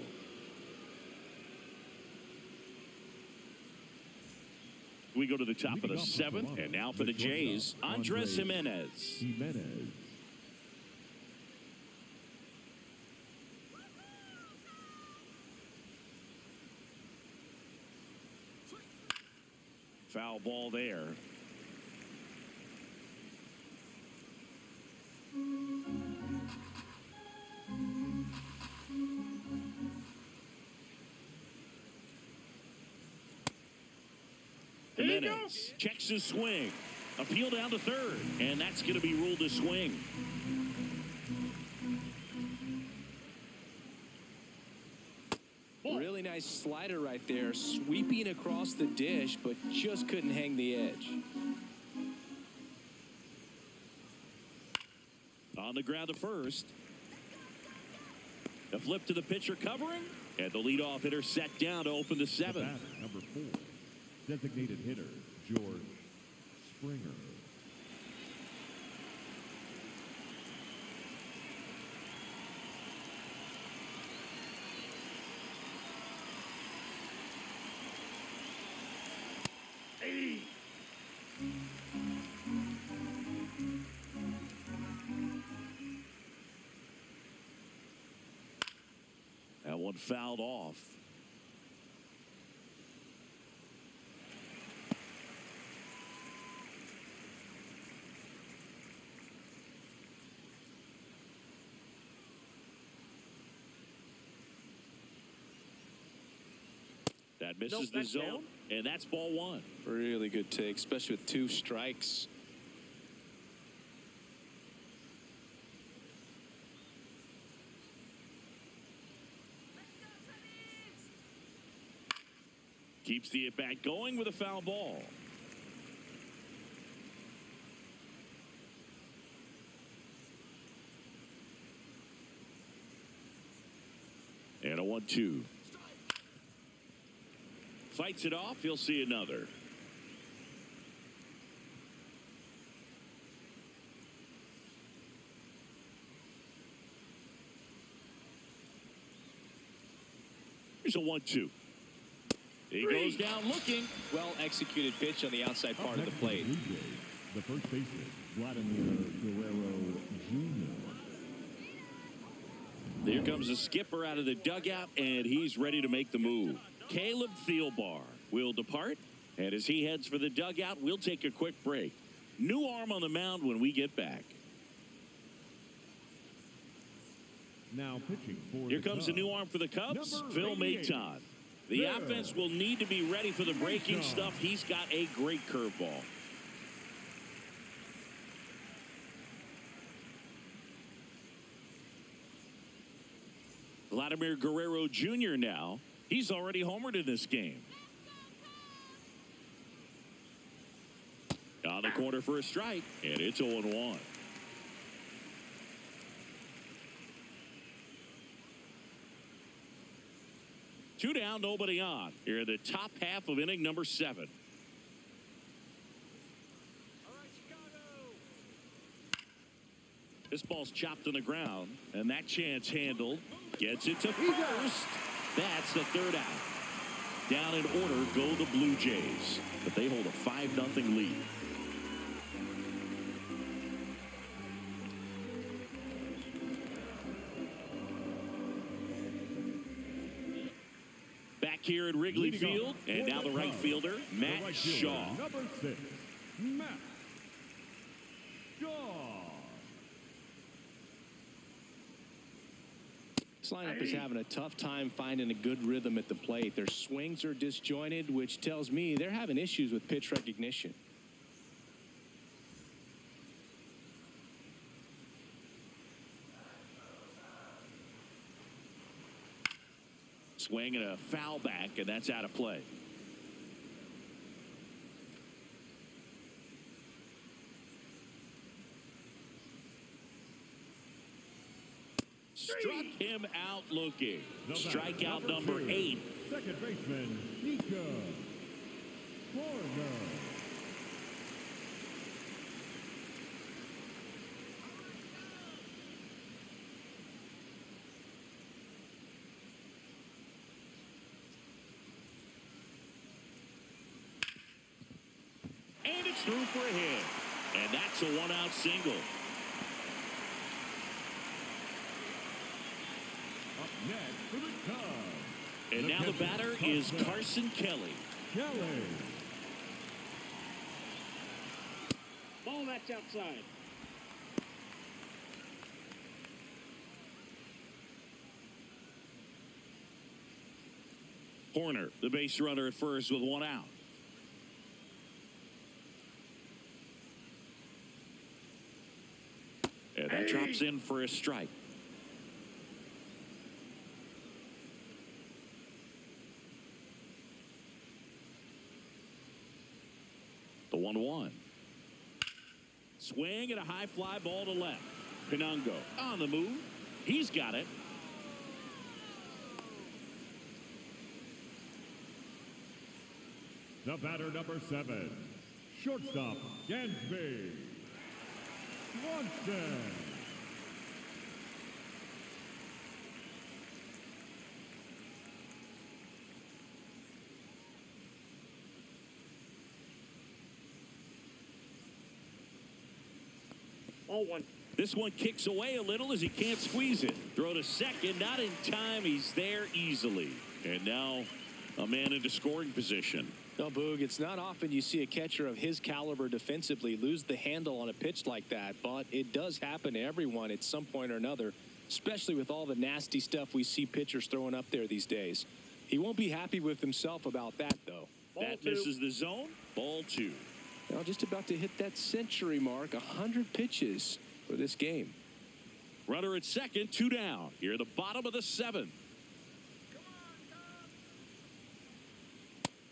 We go to the top of the Leading off 7th, Toronto, and now for the Jays, Andres Jimenez. Jimenez. Foul ball there. Jimenez checks his swing. Appeal down to third, and that's going to be ruled a swing. Really nice slider right there, sweeping across the dish, but just couldn't hang the edge. On the ground to first. A flip to the pitcher covering, and the leadoff hitter set down to open the 7th. The batter, number 4, designated hitter, George Springer. That one fouled off. That misses the zone, down. And that's ball 1. Really good take, especially with 2 strikes. Keeps the at-bat going with a foul ball. And a 1-2. Fights it off. He'll see another. Here's a 1-2. He goes down looking. Well executed pitch on the outside part of the plate. The first baseman, Vladimir Guerrero Jr. Here comes the skipper out of the dugout, and he's ready to make the move. Caleb Thielbar will depart, and as he heads for the dugout, we'll take a quick break. New arm on the mound when we get back. Now pitching for Here the comes Cubs, a new arm for the Cubs, number Phil 88. Maton. The offense will need to be ready for the breaking stuff. He's got a great curveball. Vladimir Guerrero Jr. now. He's already homered in this game. On the corner for a strike, and it's 0-1. Two down, nobody on. Here in the top half of inning number 7. This ball's chopped on the ground, and that chance handled. Gets it to first. That's the 3rd out. Down in order go the Blue Jays, but they hold a 5-0 lead. Back here at Wrigley Field, and now the right fielder, Matt Shaw. Number 6, Matt Shaw. This lineup is having a tough time finding a good rhythm at the plate. Their swings are disjointed, which tells me they're having issues with pitch recognition. Swing and a foul back, and that's out of play. Struck him out looking. Strikeout number 8. Second baseman, Nico Forner. And it's through for a hit. And that's a one-out single. Up next for the Cubs. And now the batter is Carson Kelly. Kelly. Ball, that's outside. Horner, the base runner at first with one out. And that drops in for a strike. The 1-1. Swing and a high fly ball to left. Pinango on the move. He's got it. The batter, number 7, shortstop, Gansby. Swanson. Ball 1. This one kicks away a little as he can't squeeze it. Throw to second, not in time. He's there easily. And now a man into scoring position. No, Boog, it's not often you see a catcher of his caliber defensively lose the handle on a pitch like that, but it does happen to everyone at some point or another, especially with all the nasty stuff we see pitchers throwing up there these days. He won't be happy with himself about that, though. That misses the zone. Ball 2. Now just about to hit that century mark, 100 pitches for this game. Runner at second, 2 down. Here at the bottom of the 7th.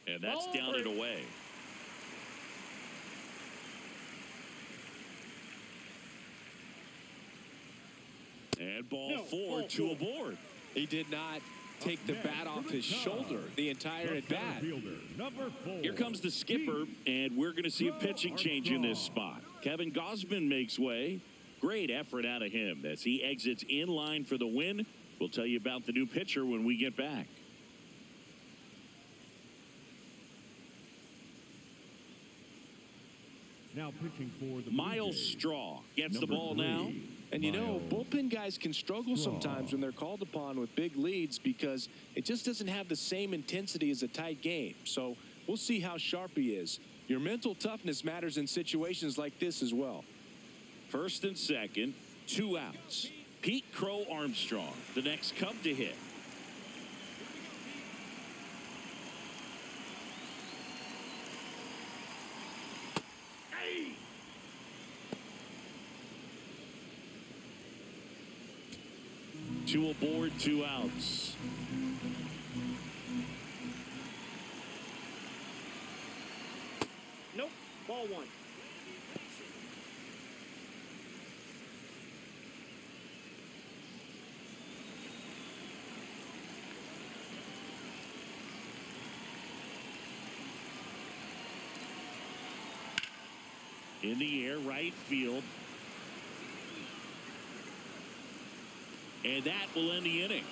And that's down and away. And ball 4, 2 aboard. He did not take the bat off his shoulder the entire at bat. Number 4. Here comes the skipper, and we're going to see a pitching change in this spot. Kevin Gausman makes way. Great effort out of him as he exits in line for the win. We'll tell you about the new pitcher when we get back. Now pitching for the Miles Blue Jays, Straw gets the number ball 3, now. And you know, Miles bullpen guys can struggle sometimes when they're called upon with big leads because it just doesn't have the same intensity as a tight game. So we'll see how sharp he is. Your mental toughness matters in situations like this as well. First and second, 2 outs. Pete Crow Armstrong, the next Cub to hit. Two aboard, 2 outs. Nope. Ball 1. In the air, right field. And that will end the inning.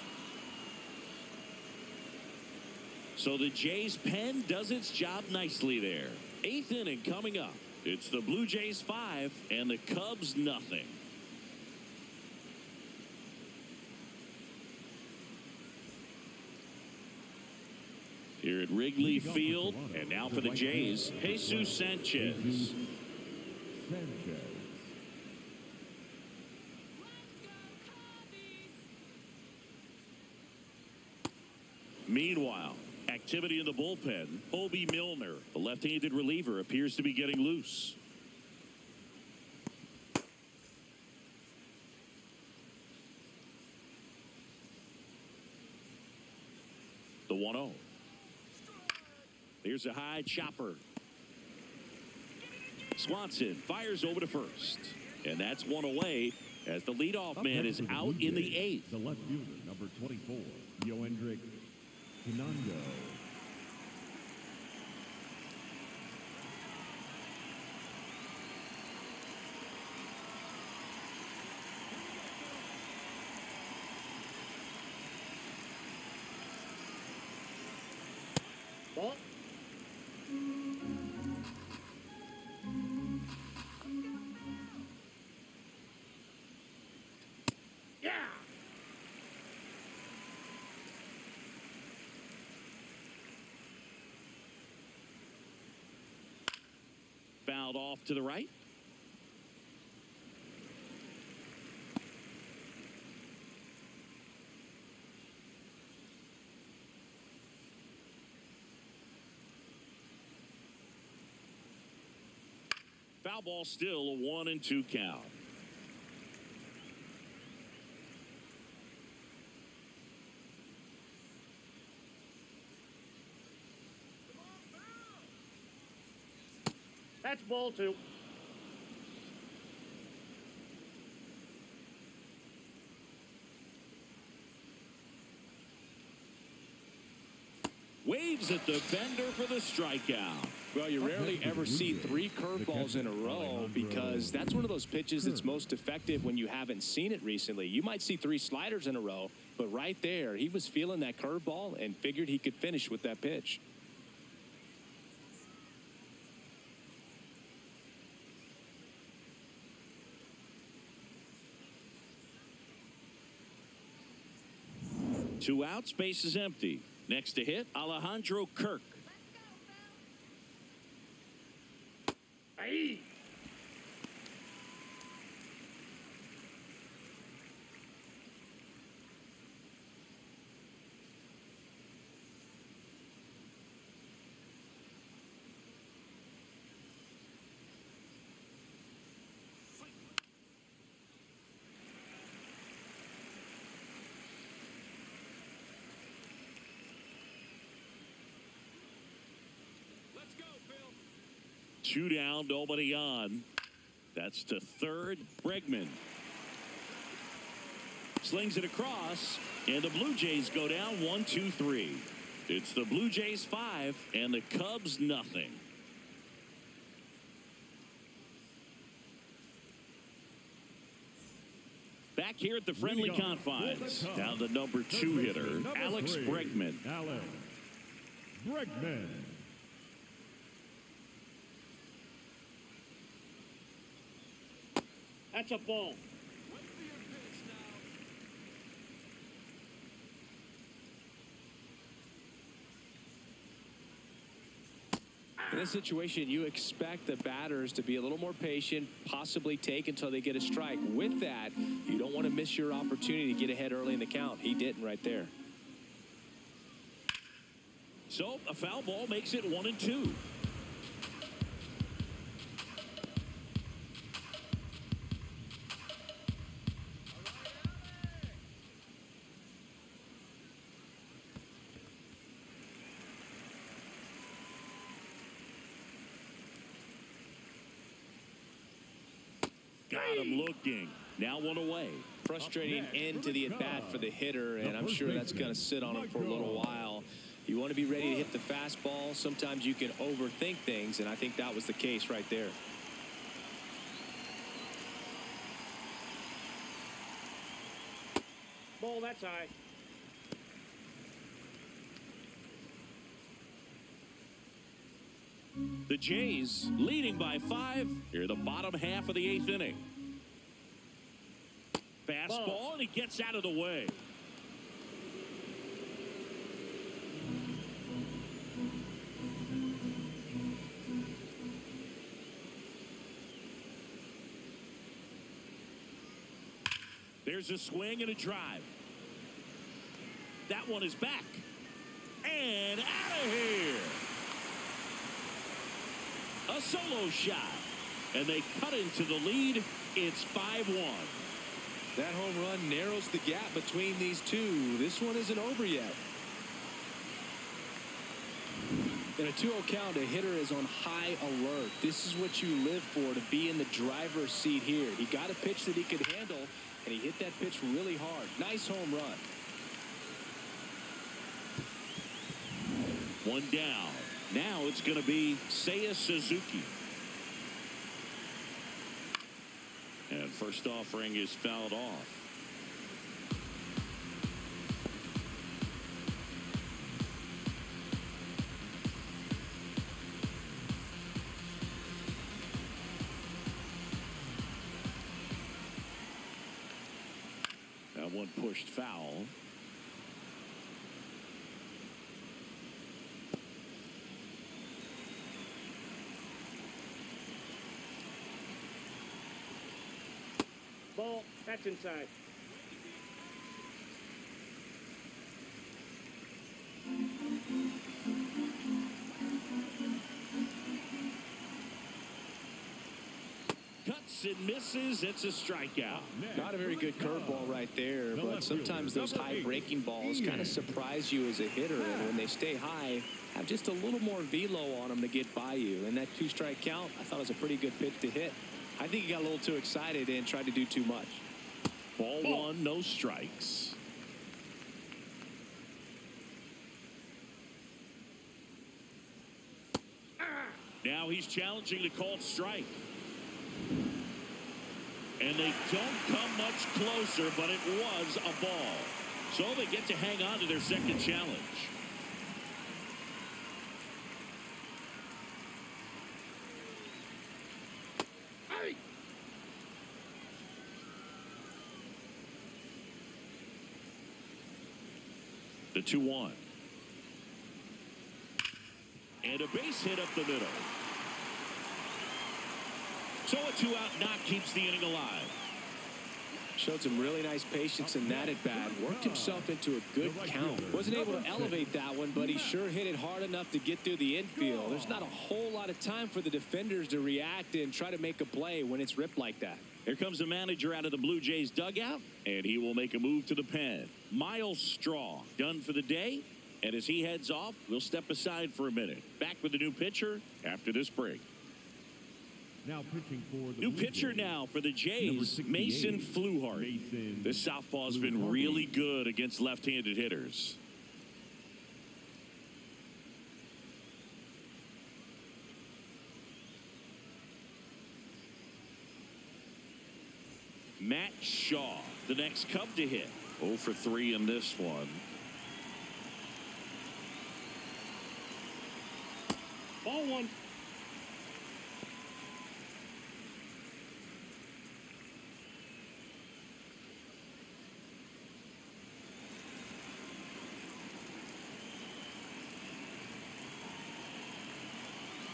So the Jays pen does its job nicely there. 8th inning coming up. It's the Blue Jays 5 and the Cubs nothing. Here at Wrigley Field, and now for the Jays, Jesus Sanchez. Sanchez. Meanwhile, activity in the bullpen. Obi Milner, the left-handed reliever, appears to be getting loose. The 1-0. Here's a high chopper. Swanson fires over to first. And that's one away as the leadoff man is out in the 8th. The left fielder, number 24, Yoendrick Pinango. Ball. Fouled off to the right. Foul ball, still a 1-2 count. That's ball 2. Waves at the bender for the strikeout. Well, you rarely ever see 3 curveballs in a row because that's one of those pitches that's most effective when you haven't seen it recently. You might see 3 sliders in a row, but right there, he was feeling that curveball and figured he could finish with that pitch. Two outs, base is empty. Next to hit, Alejandro Kirk. Hey. Let's go, Phil. 2 down, nobody on. That's to third, Bregman. Slings it across, and the Blue Jays go down 1-2-3. It's the Blue Jays 5 and the Cubs nothing. Back here at the friendly confines, now the number 2 hitter, Alex Bregman. Alex Bregman. That's a ball. Wait for your pitch now. In this situation, you expect the batters to be a little more patient, possibly take until they get a strike. With that, you don't want to miss your opportunity to get ahead early in the count. He didn't right there. So a foul ball makes it 1-2. Got him looking. Now 1 away. Frustrating end to the at-bat for the hitter, and I'm sure that's going to sit on him for a little while. You want to be ready to hit the fastball. Sometimes you can overthink things, and I think that was the case right there. Ball, that's high. The Jays leading by 5 here, the bottom half of the 8th inning. Fastball, and he gets out of the way. There's a swing and a drive. That one is back. And out of here. A solo shot. And they cut into the lead. It's 5-1. That home run narrows the gap between these two. This one isn't over yet. In a 2-0 count, a hitter is on high alert. This is what you live for, to be in the driver's seat here. He got a pitch that he could handle, and he hit that pitch really hard. Nice home run. 1 down. Now it's going to be Seiya Suzuki. And first offering is fouled off. That one pushed foul. Ball, that's inside. Cuts and misses. It's a strikeout. Not a very good curveball right there, but sometimes those high breaking balls kind of surprise you as a hitter, and when they stay high, have just a little more velo on them to get by you. And that 2-strike count, I thought was a pretty good pitch to hit. I think he got a little too excited and tried to do too much. Ball one, no strikes. Now he's challenging the called strike. And they don't come much closer, but it was a ball. So they get to hang on to their second challenge. The 2-1. And a base hit up the middle. So a 2-out knock keeps the inning alive. Showed some really nice patience in that at bat. Worked himself into a good count. Wasn't able to elevate that one, but he sure hit it hard enough to get through the infield. There's not a whole lot of time for the defenders to react and try to make a play when it's ripped like that. Here comes the manager out of the Blue Jays dugout, and he will make a move to the pen. Miles Straw done for the day, and as he heads off, we'll step aside for a minute. Back with the new pitcher after this break. Now pitching for the New Blue pitcher Jays, now for the number Jays, 68, Mason Fluharty. Mason This southpaw's been Fluharty. really good against left-handed hitters. Matt Shaw, the next Cub to hit. 0 for 3 in this one. Ball one.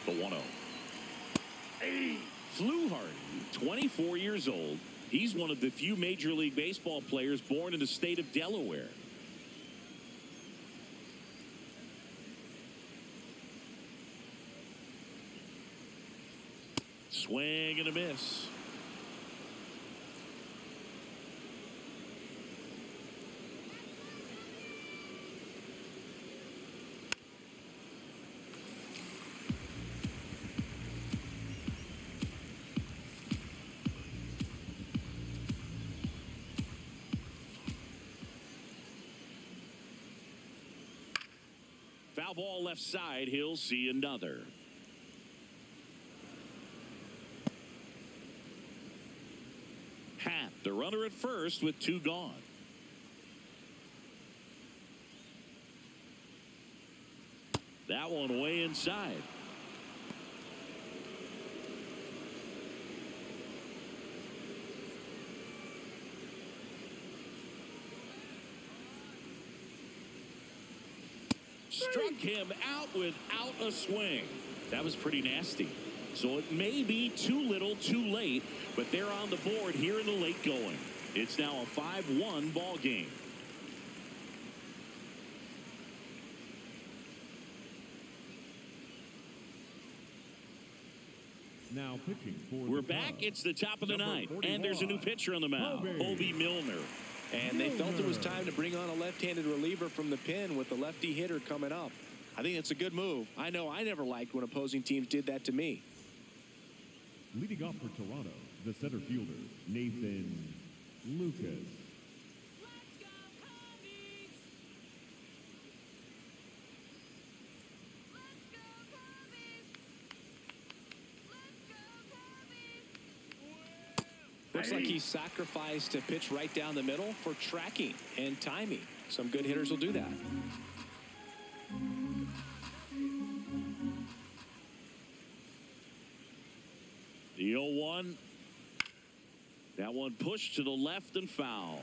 The 1-0. Fluharty, 24 years old. He's one of the few Major League Baseball players born in the state of Delaware. Swing and a miss. Foul ball left side. He'll see another. Happ, the runner at first with 2 gone. That one way inside. Struck him out without a swing. That was pretty nasty. So it may be too little too late, but they're on the board here in the late going. It's now a 5-1 ball game. Now pitching for We're the back. Cubs, It's the top of the number ninth, and there's a new 41, pitcher on the mound, Obi Milner. And they felt it was time to bring on a left-handed reliever from the pen with the lefty hitter coming up. I think it's a good move. I know I never liked when opposing teams did that to me. Leading off for Toronto, the center fielder, Nathan Lucas. Looks like he sacrificed a pitch right down the middle for tracking and timing. Some good hitters will do that. The 0-1. That one pushed to the left and foul.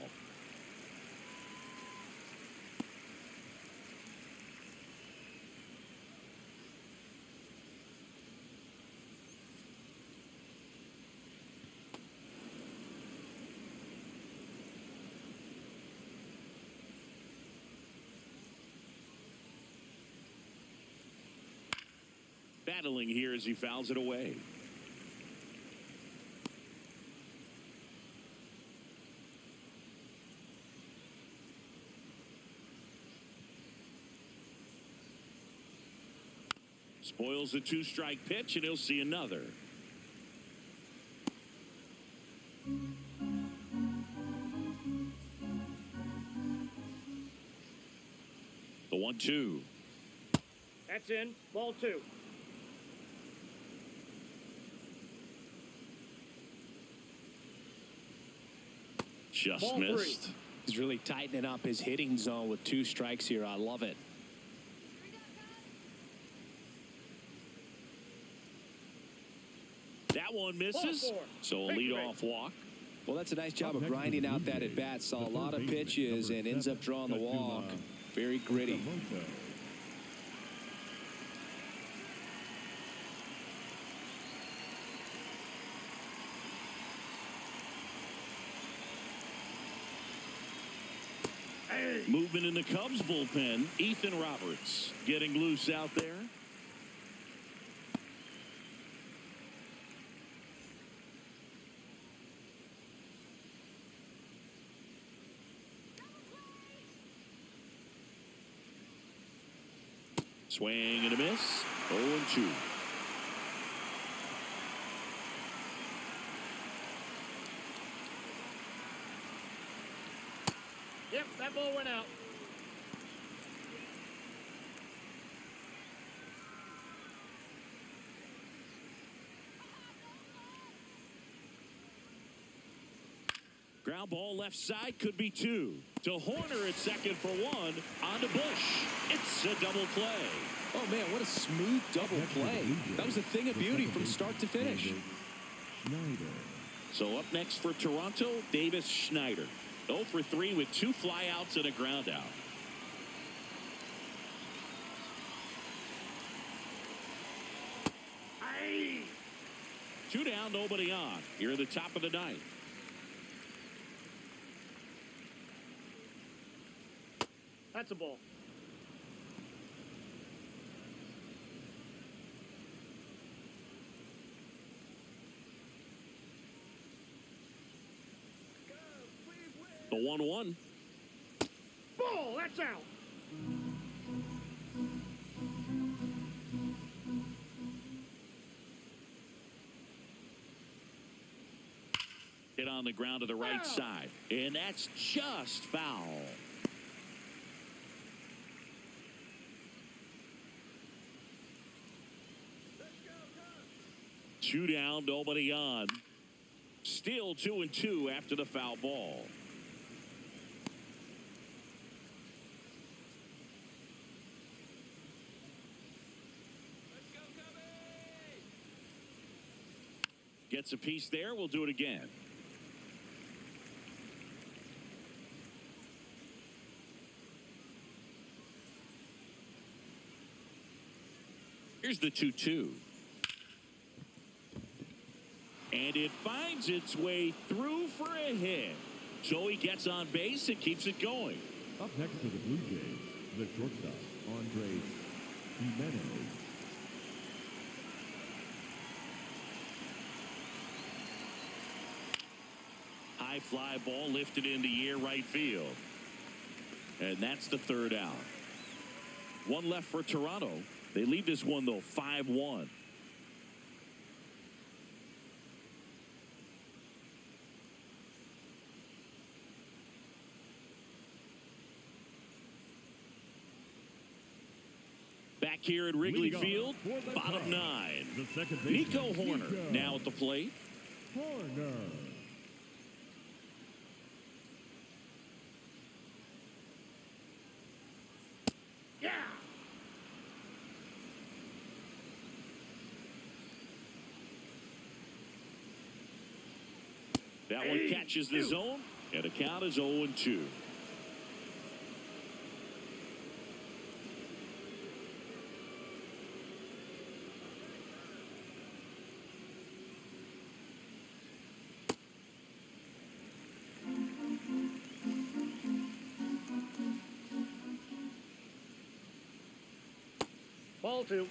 battling here as he fouls it away. Spoils the two-strike pitch, and he'll see another. The 1-2. That's in. Ball 2. Just Ball missed. 3. He's really tightening up his hitting zone with 2 strikes here. I love it. That one misses. Ball 4. So a leadoff walk. Well, that's a nice job of grinding out that at bat. Saw a lot of pitches and ends up drawing the walk. Very gritty. Movement in the Cubs bullpen. Ethan Roberts getting loose out there. Swing and a miss. 0-2. Yep, that ball went out. Ground ball left side, could be 2. To Horner at second for 1. On to Bush. It's a double play. Oh, man, what a smooth double play. That was a thing of beauty from start to finish. So up next for Toronto, Davis Schneider. 0 for 3 with 2 flyouts and a ground out. Aye. 2 down, nobody on. Here at the top of the 9th. That's a ball. The 1-1. Ball, that's out. Hit on the ground to the right side. And that's just foul. Two down, nobody on. Still 2-2 after the foul ball. Gets a piece there. We'll do it again. Here's the 2-2. And it finds its way through for a hit. So he gets on base and keeps it going. Up next to the Blue Jays, the shortstop, Andres Jimenez. High fly ball lifted in the air right field. And that's the 3rd out. 1 left for Toronto. They lead this one, though, 5-1. Back here at Wrigley Field, bottom 9. Nico Horner now at the plate. Horner. Yeah. That one catches the zone, and the count is 0-2. Ball 2.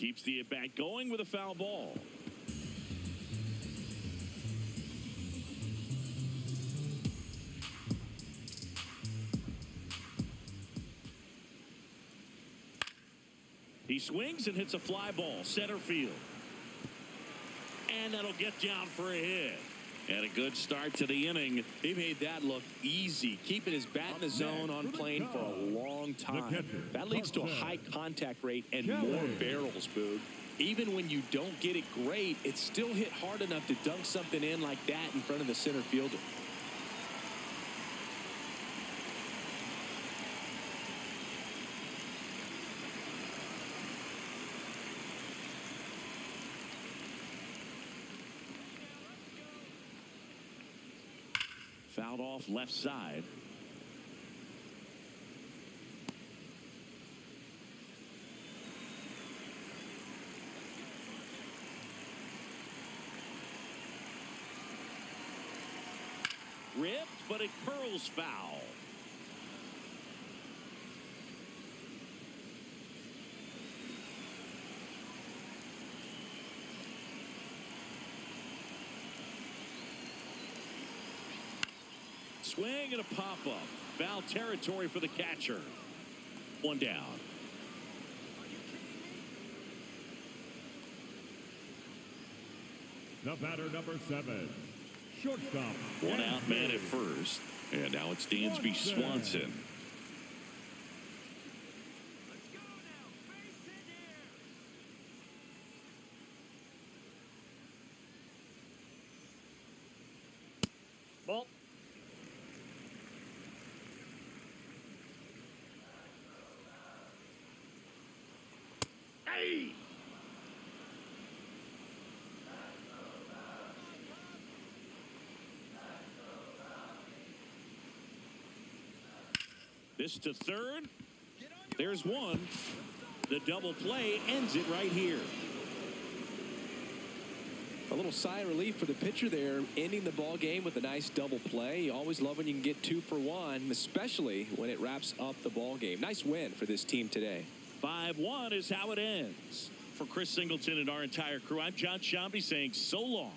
Keeps the at-bat going with a foul ball. He swings and hits a fly ball, center field. And that'll get down for a hit. And a good start to the inning. He made that look easy, keeping his bat in the zone on plane for a long time. That leads to a high contact rate and more barrels, Boog. Even when you don't get it great, it's still hit hard enough to dunk something in like that in front of the center fielder. Fouled off left side. Ripped, but it curls foul. Swing and a pop-up. Foul territory for the catcher. One down. The batter, number 7, shortstop. One out man at first. And now it's Dansby Swanson. Let's go now. Face it here. Ball. Hey! This to third. There's one. The double play ends it right here. A little sigh of relief for the pitcher there, ending the ball game with a nice double play. You always love when you can get 2 for 1, especially when it wraps up the ball game. Nice win for this team today. 5-1 is how it ends. For Chris Singleton and our entire crew, I'm John Shambi saying so long.